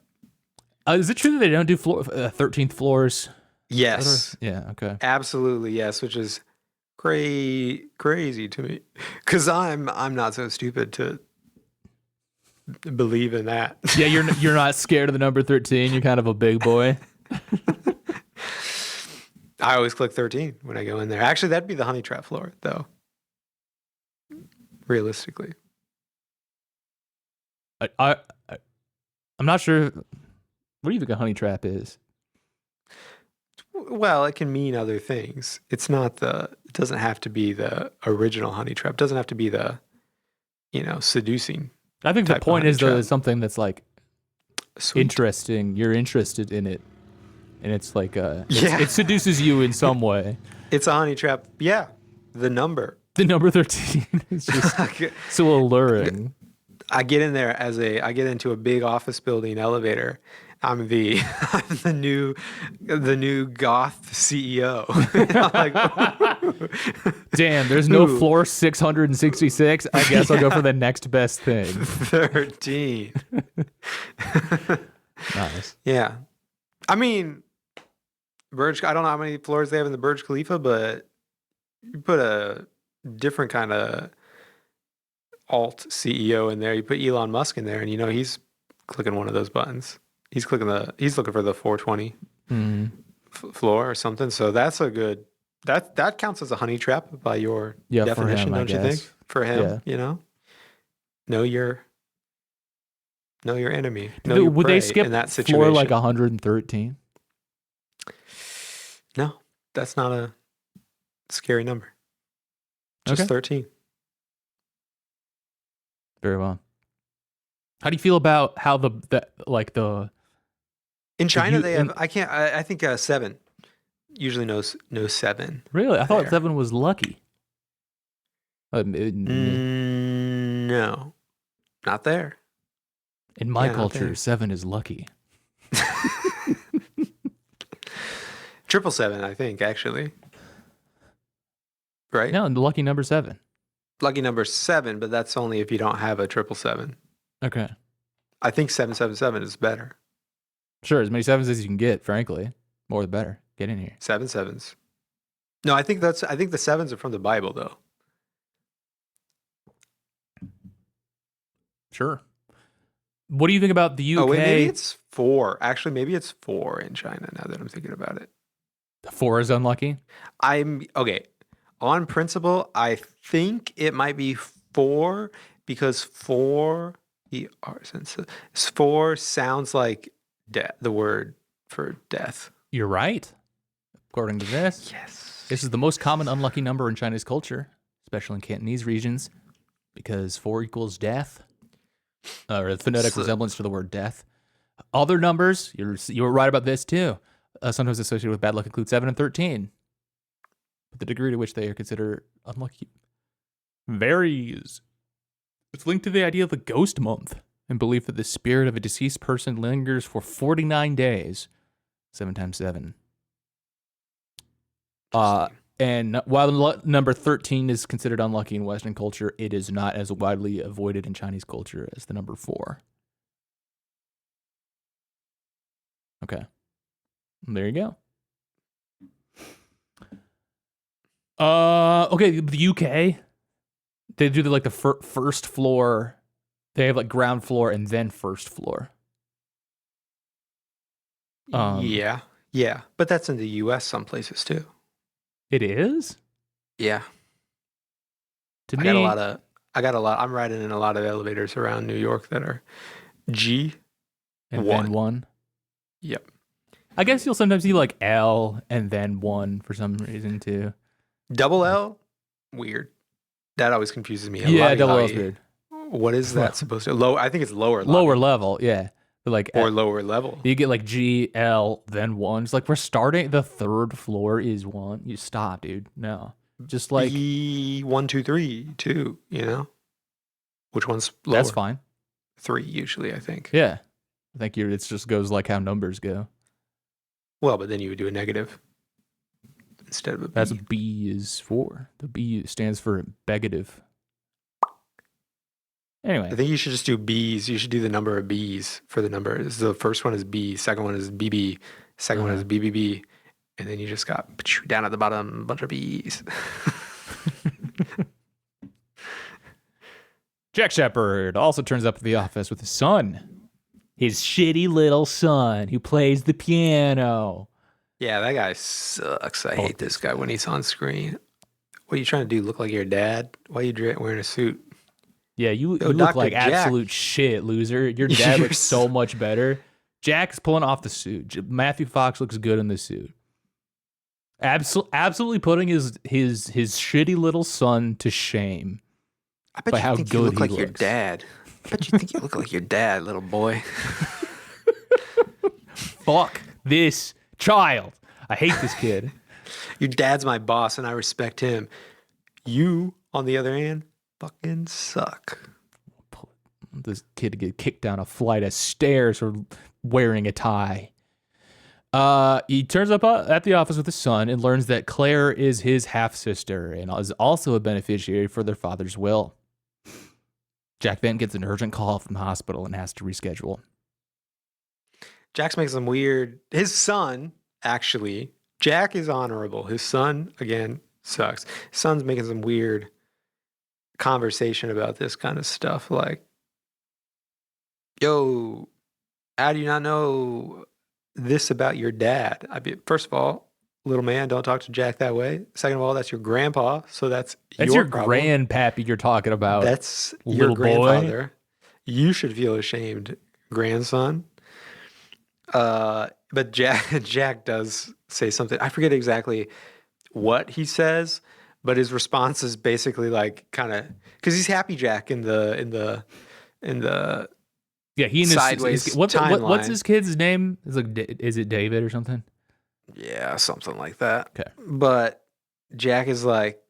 Is it true that they don't do 13th floors? Yes. Yeah, okay. Absolutely, yes, which is crazy to me. Because I'm not so stupid to believe in that. Yeah, you're not scared of the number 13. You're kind of a big boy. I always click 13 when I go in there. Actually, that'd be the honey trap floor, though. Realistically. I'm not sure. What do you think a honey trap is? Well, it can mean other things. It doesn't have to be the original honey trap. It doesn't have to be the, seducing. I think the point is, though, is something that's like interesting. You're interested in it. And it's like, it seduces you in some way. It's a honey trap. Yeah. The number 13 is just so alluring. I get into a big office building elevator. I'm the new goth CEO. Like, damn, there's no floor 666. I guess I'll go for the next best thing. 13. Nice. Yeah. I mean, I don't know how many floors they have in the Burj Khalifa, but you put a different kind of alt CEO in there. You put Elon Musk in there, and he's clicking one of those buttons. He's looking for the 420 floor or something. So that's a good that counts as a honey trap by your definition, don't you think? For him, know your enemy. Know your would prey they skip in that situation. Floor like 113? No, that's not a scary number. Just 13. Very well. How do you feel about how in China they have? I think 7 usually knows 7. Really, I thought 7 was lucky. No, not there. In my culture, 7 is lucky. 777, I think, actually. Right? No, the lucky number 7. Lucky number 7, but that's only if you don't have a 777. Okay. I think 777 is better. Sure, as many 7s as you can get, frankly. More the better. Get in here. 7 sevens. No, I think the 7s are from the Bible, though. Sure. What do you think about the UK? Oh, wait, maybe it's 4. Actually, maybe it's 4 in China now that I'm thinking about it. 4 is unlucky? Okay. On principle, I think it might be 4 because 4 sounds like the word for death. You're right. According to this. Yes. This is the most common unlucky number in Chinese culture, especially in Cantonese regions, because 4 equals death, or a phonetic resemblance to the word death. Other numbers, you were right about this too, sometimes associated with bad luck include 7 and 13. But the degree to which they are considered unlucky varies. It's linked to the idea of the ghost month and belief that the spirit of a deceased person lingers for 49 days, 7 times 7. And while number 13 is considered unlucky in Western culture, it is not as widely avoided in Chinese culture as the number 4. Okay. There you go. Okay, the UK, they do the first floor. They have like ground floor and then first floor. Yeah. Yeah. But that's in the US some places too. It is? Yeah. To I got a me, lot of I'm riding in a lot of elevators around New York that are G1. and then one. Yep. I guess you'll sometimes see like L and then one for some reason too. Double L? Weird. That always confuses me. Yeah, double L's weird. What is that supposed to? Low. I think it's lower Lower lobby level, yeah. But like or lower level. you get like G, L, then one. It's like we're starting the third floor is one. You stop, dude. No. Just like B1, 2, 3, 2, you know? Which one's lower? that's fine. 3 usually, I think. Yeah. I think it just goes like how numbers go. Well, but then you would do a negative instead of a B. That's what B is for. The B stands for begative. Anyway. I think you should just do B's. You should do the number of B's for the numbers. The first one is B, second one is BB, second one is BBB, and then you just got down at the bottom a bunch of B's. Jack Shepard also turns up at the office with his son. His shitty little son who plays the piano. Yeah, that guy sucks. I hate this guy when he's on screen. What are you trying to do? Look like your dad? Why are you wearing a suit? Yeah, you look like Jack. Absolute shit, loser. Your dad looks so much better. Jack's pulling off the suit. Matthew Fox looks good in the suit. Absolutely putting his shitty little son to shame. I bet you think you look like your dad. I bet you think you look like your dad, little boy. Fuck this child. I hate this kid. Your dad's my boss and I respect him. You, on the other hand, fucking suck. This kid to get kicked down a flight of stairs for wearing a tie. He turns up at the office with his son and learns that Claire is his half-sister and is also a beneficiary for their father's will. Jack then gets an urgent call from the hospital and has to reschedule. Jack's making some weird... His son, actually... Jack is honorable. His son, again, sucks. His son's making some weird conversation about this kind of stuff. Like, yo, how do you not know this about your dad? First of all, little man, don't talk to Jack that way. Second of all, that's your grandpa, so that's your problem. Grandpappy you're talking about. That's your grandfather. Boy. You should feel ashamed, grandson. But Jack does say something. I forget exactly what he says, but his response is basically like kind of because he's Happy Jack in the yeah, he in sideways timeline. What's his kid's name? Is it David or something? Yeah, something like that. Okay, but Jack is like,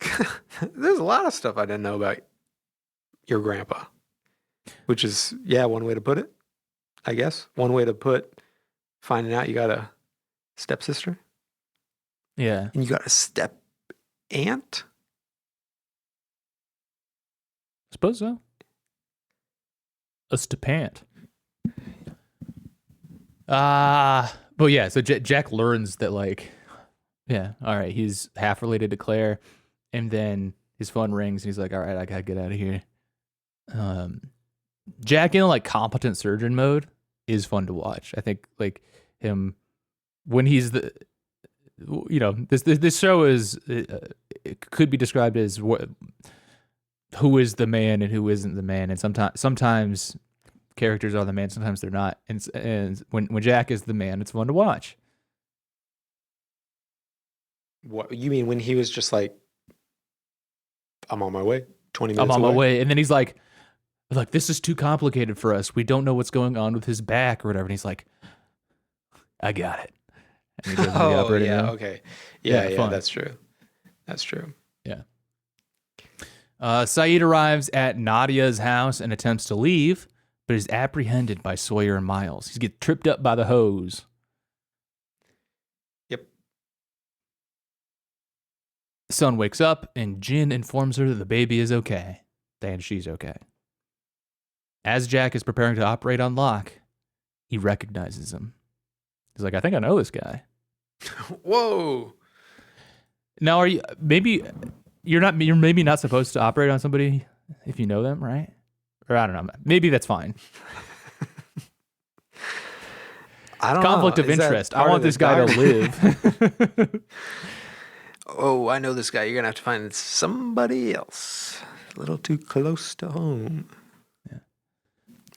there's a lot of stuff I didn't know about your grandpa, which is one way to put it, I guess. One way to put finding out you got a stepsister. Yeah. And you got a step aunt? I suppose so. A stepaunt. But yeah, so Jack learns that all right, he's half related to Claire, and then his phone rings and he's like, all right, I gotta get out of here. Jack in competent surgeon mode is fun to watch. I think him when he's this show is it could be described as who is the man and who isn't the man, and sometimes characters are the man, sometimes they're not, and when Jack is the man, it's fun to watch. What you mean when he was just like, I'm on my way, 20 minutes I'm on away. my way, and then he's like this is too complicated for us, we don't know what's going on with his back or whatever, and he's like, I got it. And he goes to the operating room. Okay. Yeah, that's true. That's true. Yeah. Saeed arrives at Nadia's house and attempts to leave, but is apprehended by Sawyer and Miles. He gets tripped up by the hose. Yep. Son wakes up, and Jin informs her that the baby is okay, and she's okay. As Jack is preparing to operate on Locke, he recognizes him. He's like, I think I know this guy. Whoa. Now, you're maybe not supposed to operate on somebody if you know them, right? Or I don't know. Maybe that's fine. I don't Conflict know. of interest. I want this guy to live. Oh, I know this guy. You're going to have to find somebody else. A little too close to home. Yeah.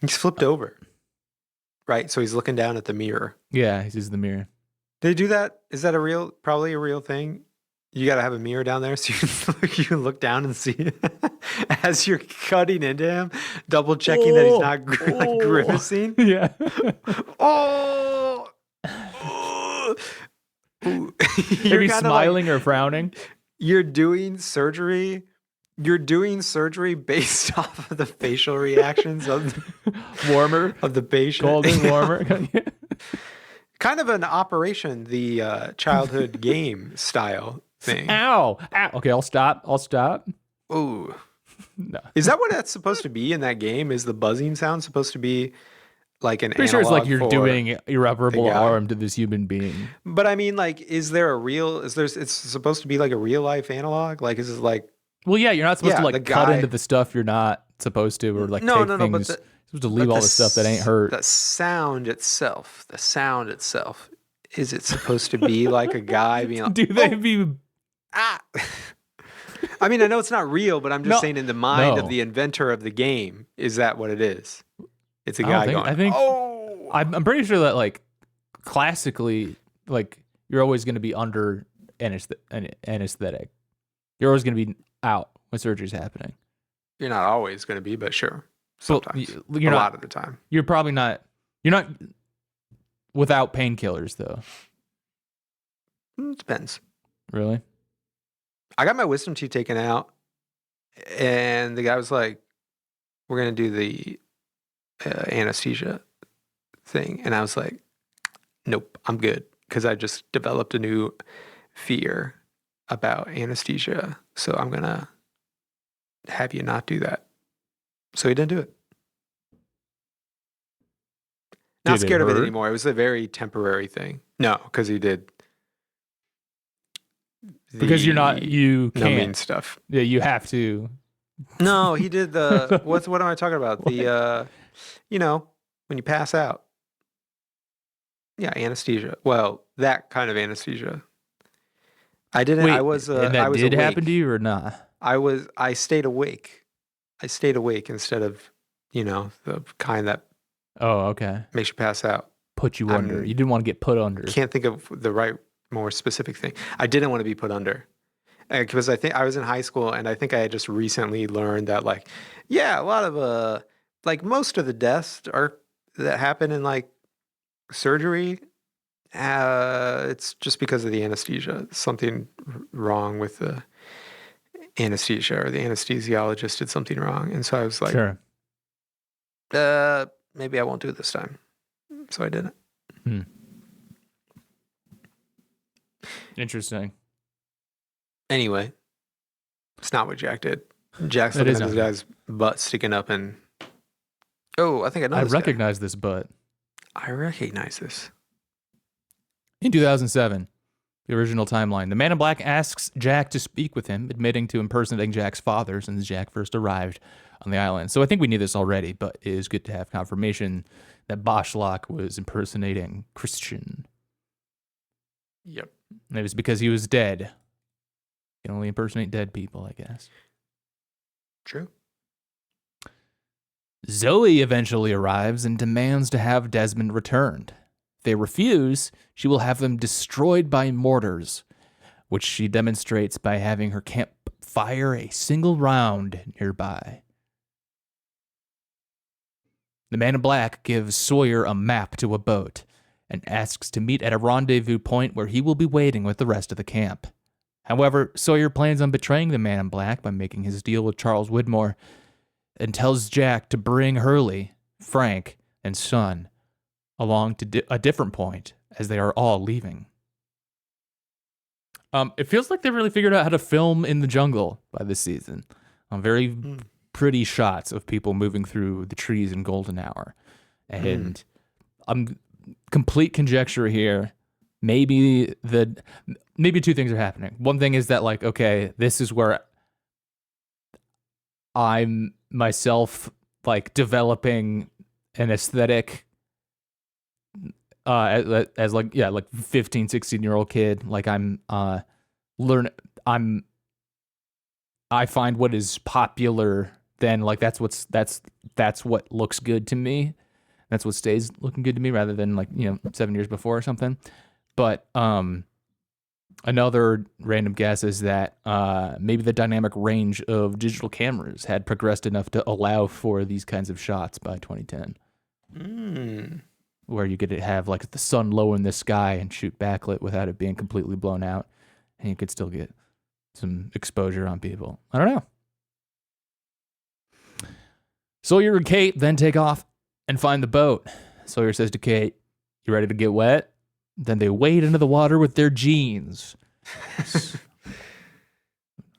He's flipped over. Right? So he's looking down at the mirror. Yeah, he sees the mirror. They do that? Is that probably a real thing? You got to have a mirror down there so you can look down and see as you're cutting into him, double checking that he's not like grimacing. Yeah. Oh. Are you smiling or frowning? You're doing surgery. You're doing surgery based off of the facial reactions of the patient. Cold and warmer. Kind of an Operation, the childhood game style thing. Ow. Okay, I'll stop. Ooh. No. Is that what that's supposed to be in that game? Is the buzzing sound supposed to be like an Pretty sure it's like you're doing irreparable harm to this human being. But I mean, like, it's supposed to be like a real life analog? Like, is it like... Well, yeah, you're not supposed to like cut into the stuff you're not supposed to, or like take things. But supposed to leave all the stuff that ain't hurt. The sound itself, is it supposed to be like a guy being like, do they be... Ah! I mean, I know it's not real, but I'm just saying in the mind of the inventor of the game, is that what it is? It's a guy going, oh! I'm pretty sure that like classically, like you're always going to be under anesthetic. You're always going to be out when surgery's happening. You're not always going to be, but sure. Sometimes. You're a lot of the time. You're not without painkillers though. It depends. Really? I got my wisdom teeth taken out and the guy was like, we're going to do the anesthesia thing. And I was like, nope, I'm good. Because I just developed a new fear about anesthesia. So I'm going to have you not do that. So he didn't do it. Not scared of it anymore. It was a very temporary thing. No, because he did. Because you can't. Numbing stuff. Yeah, you have to. No, he did the, what am I talking about? The, when you pass out. Yeah, anesthesia. Well, that kind of anesthesia. I didn't, Wait, I was did happen to you or not? I stayed awake. I stayed awake instead of, the kind that. Oh, okay. Makes you pass out. Put you under. You didn't want to get put under. Can't think of the right, more specific thing. I didn't want to be put under. Because I think I was in high school and I think I had just recently learned that a lot of most of the deaths that happen in surgery, it's just because of the anesthesia. Something wrong with the anesthesia, or the anesthesiologist did something wrong. And so I was like, sure. Maybe I won't do it this time. So I didn't. Interesting. Anyway, it's not what Jack did. Jack's looking at his guy's butt sticking up and... Oh, I think I know this recognize this butt. I recognize this. In 2007, the original timeline, the Man in Black asks Jack to speak with him, admitting to impersonating Jack's father since Jack first arrived on the island. So I think we knew this already, but it is good to have confirmation that Boschlock was impersonating Christian. Yep. And it was because he was dead. You can only impersonate dead people, I guess. True. Zoe eventually arrives and demands to have Desmond returned. If they refuse, she will have them destroyed by mortars, which she demonstrates by having her camp fire a single round nearby. The Man in Black gives Sawyer a map to a boat and asks to meet at a rendezvous point where he will be waiting with the rest of the camp. However, Sawyer plans on betraying the Man in Black by making his deal with Charles Widmore and tells Jack to bring Hurley, Frank, and Son along to a different point as they are all leaving. It feels like they really figured out how to film in the jungle by this season. Very pretty shots of people moving through the trees in golden hour. And I'm complete conjecture here, maybe two things are happening. One thing is that, like, okay, this is where I'm myself, like, developing an aesthetic as like, yeah, like 15, 16-year-old kid. Like, I find what is popular, then, like, that's what looks good to me. That's what stays looking good to me, rather than, like, 7 years before or something. But another random guess is that maybe the dynamic range of digital cameras had progressed enough to allow for these kinds of shots by 2010. Where you could have, like, the sun low in the sky and shoot backlit without it being completely blown out, and you could still get some exposure on people. I don't know. Sawyer and Kate then take off and find the boat. Sawyer says to Kate, "You ready to get wet?" Then they wade into the water with their jeans.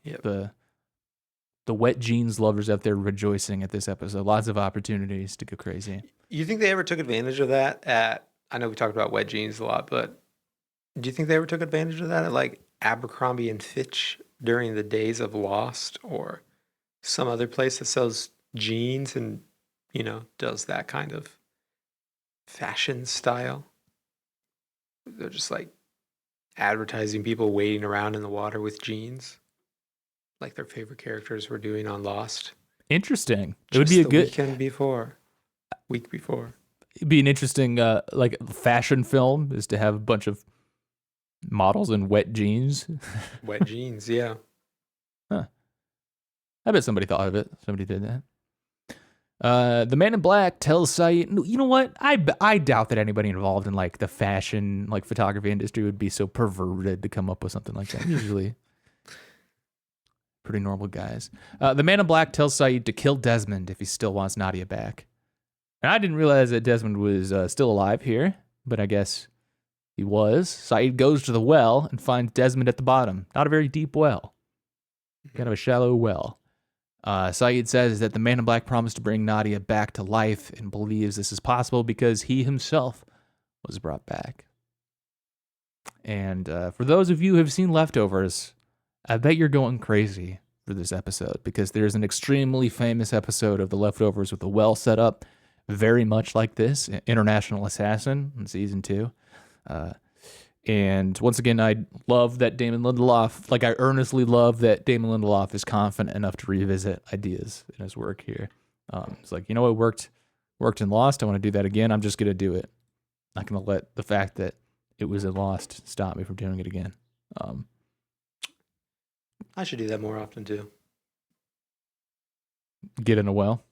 Yep. The wet jeans lovers out there rejoicing at this episode. Lots of opportunities to go crazy. You think they ever took advantage of that I know we talked about wet jeans a lot, but do you think they ever took advantage of that at, like, Abercrombie and Fitch during the days of Lost, or some other place that sells jeans and, does that kind of fashion style? They're just, like, advertising people wading around in the water with jeans, like their favorite characters were doing on Lost. Interesting. It would be a good week before. It'd be an interesting like, fashion film, is to have a bunch of models in wet jeans. Wet jeans, yeah. Huh. I bet somebody thought of it. Somebody did that. The Man in Black tells Saeed, you know what? I doubt that anybody involved in, like, the fashion, like, photography industry would be so perverted to come up with something like that. Usually pretty normal guys. The Man in Black tells Saeed to kill Desmond if he still wants Nadia back. And I didn't realize that Desmond was still alive here, but I guess he was. Saeed goes to the well and finds Desmond at the bottom. Not a very deep well. Kind of a shallow well. Saeed says that the Man in Black promised to bring Nadia back to life and believes this is possible because he himself was brought back. And for those of you who have seen Leftovers, I bet you're going crazy for this episode, because there's an extremely famous episode of The Leftovers with a well set up very much like this, International Assassin in season 2. And once again, I love that Damon Lindelof, like, I earnestly love that Damon Lindelof is confident enough to revisit ideas in his work here. It's like, what worked in Lost? I want to do that again. I'm just going to do it. Not going to let the fact that it was in Lost stop me from doing it again. I should do that more often too. Get in a well.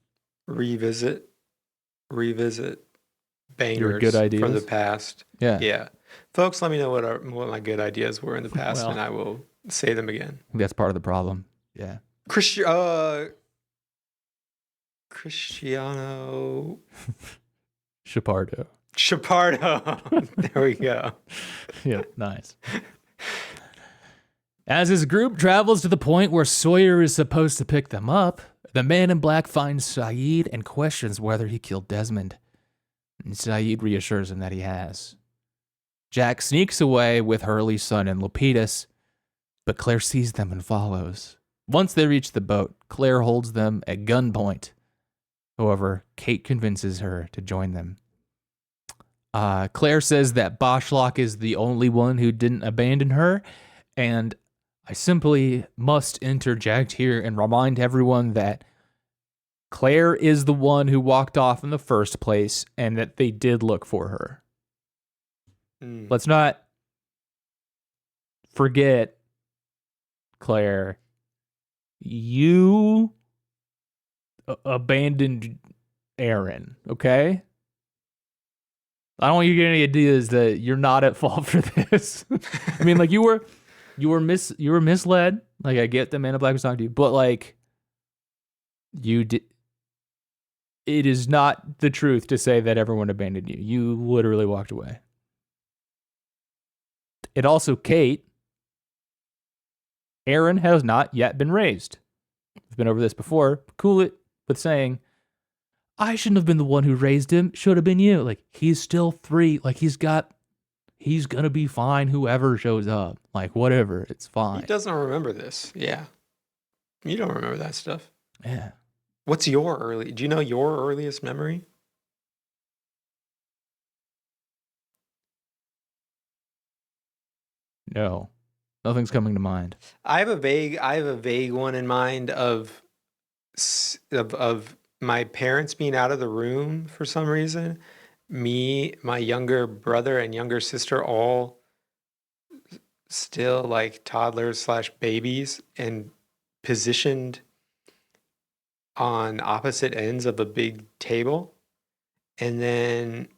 Revisit bangers your good ideas from the past. Yeah. Folks, let me know what my good ideas were in the past, and I will say them again. That's part of the problem. Yeah. Cristiano Chapardo. There we go. Yeah, nice. As his group travels to the point where Sawyer is supposed to pick them up, the Man in Black finds Saeed and questions whether he killed Desmond. And Saeed reassures him that he has. Jack sneaks away with Hurley's son and Lapidus, but Claire sees them and follows. Once they reach the boat, Claire holds them at gunpoint. However, Kate convinces her to join them. Claire says that Boschlock is the only one who didn't abandon her, and I simply must interject here and remind everyone that Claire is the one who walked off in the first place, and that they did look for her. Let's not forget, Claire, you abandoned Aaron, okay? I don't want you to get any ideas that you're not at fault for this. I mean, like, you were misled. Like, I get that Man in Black was talking to you, but, like, you did. It is not the truth to say that everyone abandoned you. You literally walked away. And also, Kate, Aaron has not yet been raised. We've been over this before. Cool it with saying, I shouldn't have been the one who raised him. Should have been you. Like, he's still 3. Like, he's got he's gonna be fine. Whoever shows up, like whatever, it's fine. He doesn't remember this. Yeah, you don't remember that stuff. Yeah. What's your early? Do you know your earliest memory? No, nothing's coming to mind. I have a vague one in mind of my parents being out of the room for some reason. Me, my younger brother, and younger sister all still like toddlers / babies and positioned on opposite ends of a big table. And then,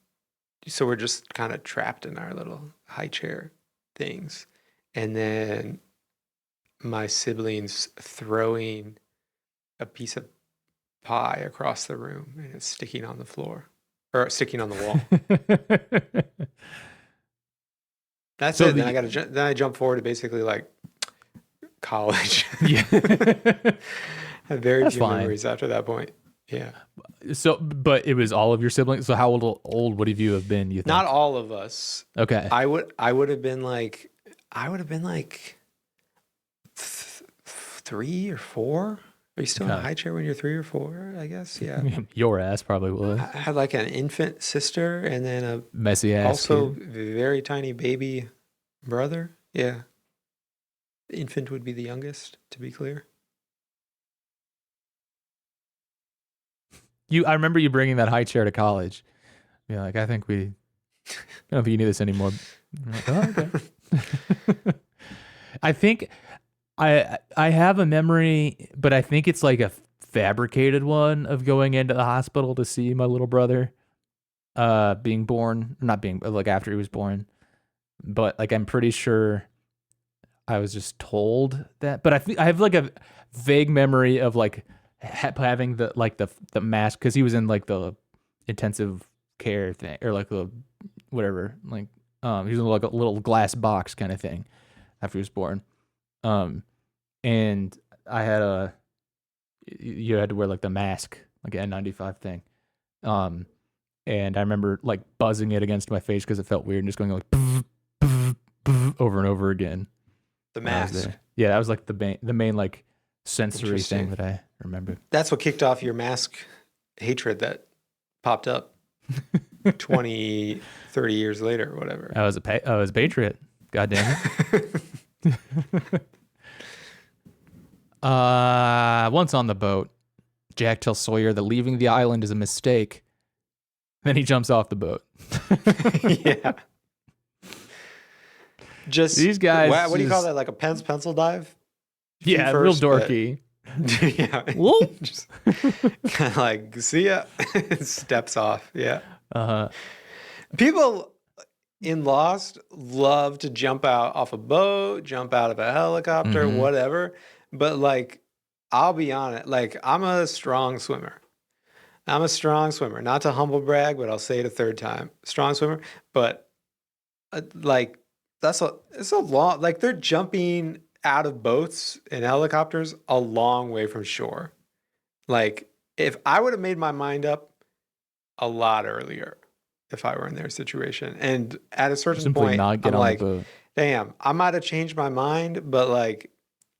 so we're just kind of trapped in our little high chair things. And then my siblings throwing a piece of pie across the room and it's sticking on the floor or sticking on the wall. That's so it. Then I jump forward to basically like college. Yeah. I have very few memories after that point. Yeah. So, but it was all of your siblings. So how old would you have been? You think? Not all of us. Okay. I would have been like 3 or 4. Are you still in a high chair when you're 3 or 4? I guess. Yeah. Your ass probably was. I had like an infant sister and then a messy ass. Also, kid. very tiny baby brother. Yeah. The infant would be the youngest, to be clear. I remember you bringing that high chair to college. Yeah, like I think I don't know if you need this anymore. I'm like, oh, okay. I think I have a memory, but I think it's like a fabricated one of going into the hospital to see my little brother being born, like after he was born. But like I'm pretty sure I was just told that. But I have like a vague memory of like having the mask because he was in like the intensive care thing or like the whatever, like he was in like a little glass box kind of thing after he was born. And I had you had to wear like the mask, like an N95 thing. And I remember like buzzing it against my face because it felt weird and just going like over and over again. The mask. Yeah, that was like the main like sensory thing that I remember. That's what kicked off your mask hatred that popped up 20, 30 years later or whatever. I was a patriot. God damn it. Once on the boat, Jack tells Sawyer that leaving the island is a mistake. Then he jumps off the boat. Yeah. Just these guys. What do you call that? Like a pencil dive? Yeah, real dorky. Yeah. Just kind of like, see ya. Steps off. Yeah. People in Lost love to jump out off a boat, jump out of a helicopter, whatever. But like, I'll be honest, like I'm a strong swimmer. Not to humble brag, but I'll say it a third time. Strong swimmer. But like, it's a long, like they're jumping out of boats and helicopters a long way from shore. Like if I would have made my mind up a lot earlier, if I were in their situation, and at a certain point, I'm like, damn, I might have changed my mind, but like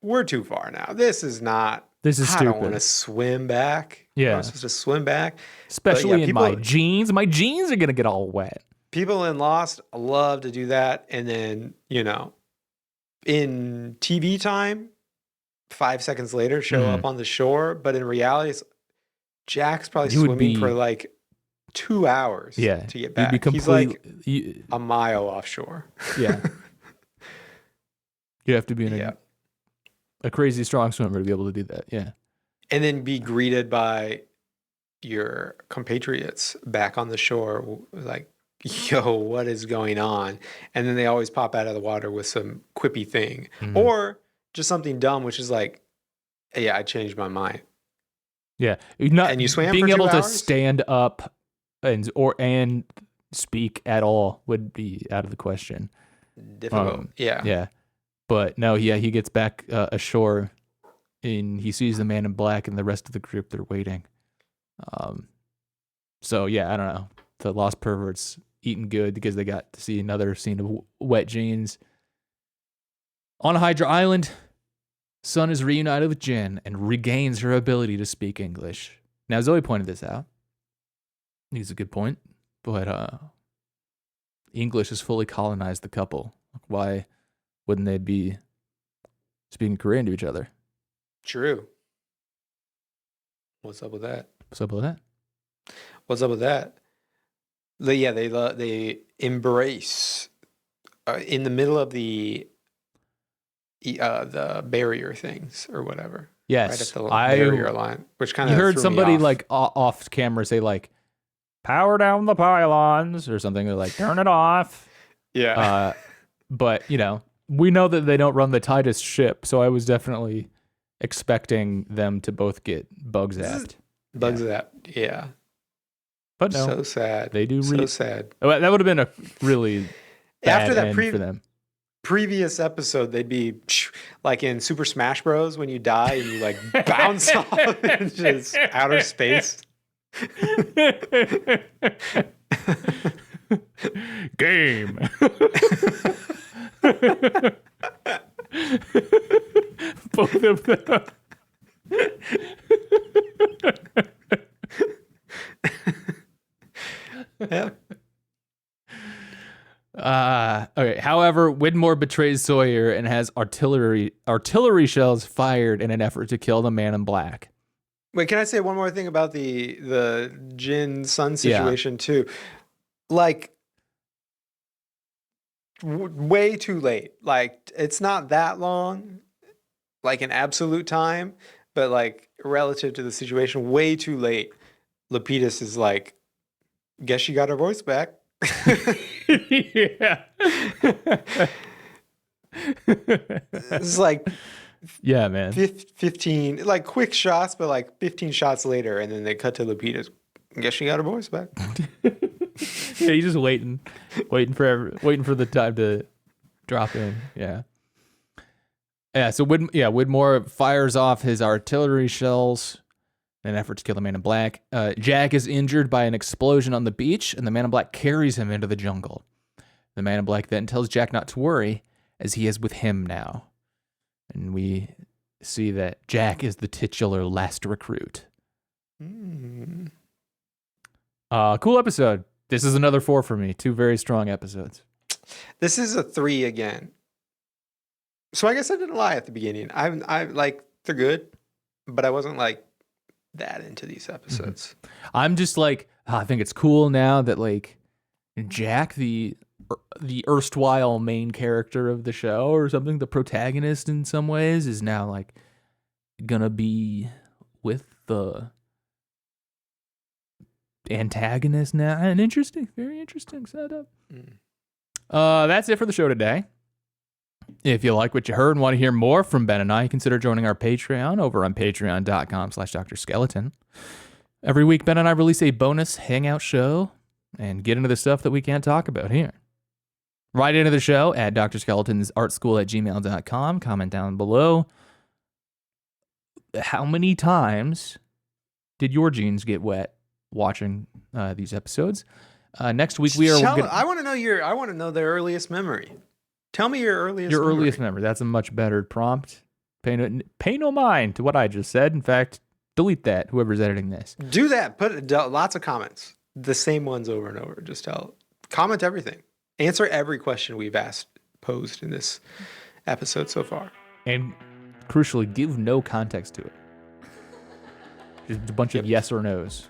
we're too far now. This is stupid. I don't want to swim back. Yeah, I'm supposed to swim back, especially in my jeans. My jeans are gonna get all wet. People in Lost love to do that, and then in TV time, 5 seconds later, show up on the shore. But in reality, Jack's probably swimming for like 2 hours to get back. He's like a mile offshore. Yeah. You have to be a crazy strong swimmer to be able to do that. Yeah. And then be greeted by your compatriots back on the shore, like, yo, what is going on? And then they always pop out of the water with some quippy thing or just something dumb, which is like, hey, yeah, I changed my mind. Yeah. And you swam being for 2 able hours? To stand up and speak at all would be out of the question. Difficult. Yeah. Yeah. But no, he gets back ashore and he sees the man in black and the rest of the group, they're waiting. So yeah, I don't know. The Lost Perverts eating good because they got to see another scene of wet jeans. On Hydra Island, Sun is reunited with Jin and regains her ability to speak English. Now, Zoe pointed this out. I think it's a good point, but English has fully colonized the couple. Why wouldn't they be speaking Korean to each other? True. What's up with that? What's up with that? What's up with that? They embrace in the middle of the barrier things or whatever. Yes, right at the barrier line, which kind of you heard somebody like off camera say like, "Power down the pylons" or something. They're like, "Turn it off." Yeah. But we know that they don't run the tightest ship, so I was definitely expecting them to both get bug zapped. Yeah. But no, so sad. They do. So sad. That would have been a really bad after that end for them. Previous episode, they'd be like in Super Smash Bros. When you die and you like bounce off into just outer space. Game. Both of them. Yeah. Okay. However, Widmore betrays Sawyer and has artillery shells fired in an effort to kill the Man in Black. Wait, can I say one more thing about the Jin Sun situation too? Like, way too late. Like, it's not that long, like in absolute time, but like relative to the situation, way too late. Lapidus is like, guess she got her voice back. Yeah. It's like, yeah, man. 15, like quick shots, but like 15 shots later, and then they cut to Lapidus. Guess she got her voice back. Yeah, he's just waiting for the time to drop in. Yeah. Yeah. So Widmore fires off his artillery shells in an effort to kill the Man in Black. Jack is injured by an explosion on the beach, and the Man in Black carries him into the jungle. The Man in Black then tells Jack not to worry, as he is with him now. And we see that Jack is the titular last recruit. Cool episode. This is another 4 for me. 2 very strong episodes. This is a 3 again. So I guess I didn't lie at the beginning. I like, they're good, but I wasn't like that into these episodes. Mm-hmm. I'm just like, I think it's cool now that like Jack, the erstwhile main character of the show or something, the protagonist in some ways, is now like gonna be with the antagonist now. An very interesting setup. That's it for the show today. If you like what you heard and want to hear more from Ben and I, consider joining our Patreon over on patreon.com/Dr. Skeleton. Every week, Ben and I release a bonus hangout show and get into the stuff that we can't talk about here. Write into the show at drskeletonsartschool@gmail.com. Comment down below. How many times did your jeans get wet watching these episodes? Next week I want to know their earliest memory. Tell me your earliest memory. That's a much better prompt. Pay no mind to what I just said. In fact, delete that, whoever's editing this. Do that. Put lots of comments. The same ones over and over. Just comment everything. Answer every question we've posed in this episode so far. And crucially, give no context to it. Just a bunch of yes or no's.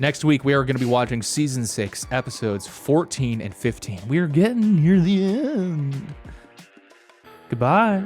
Next week, we are going to be watching Season 6, Episodes 14 and 15. We are getting near the end. Goodbye.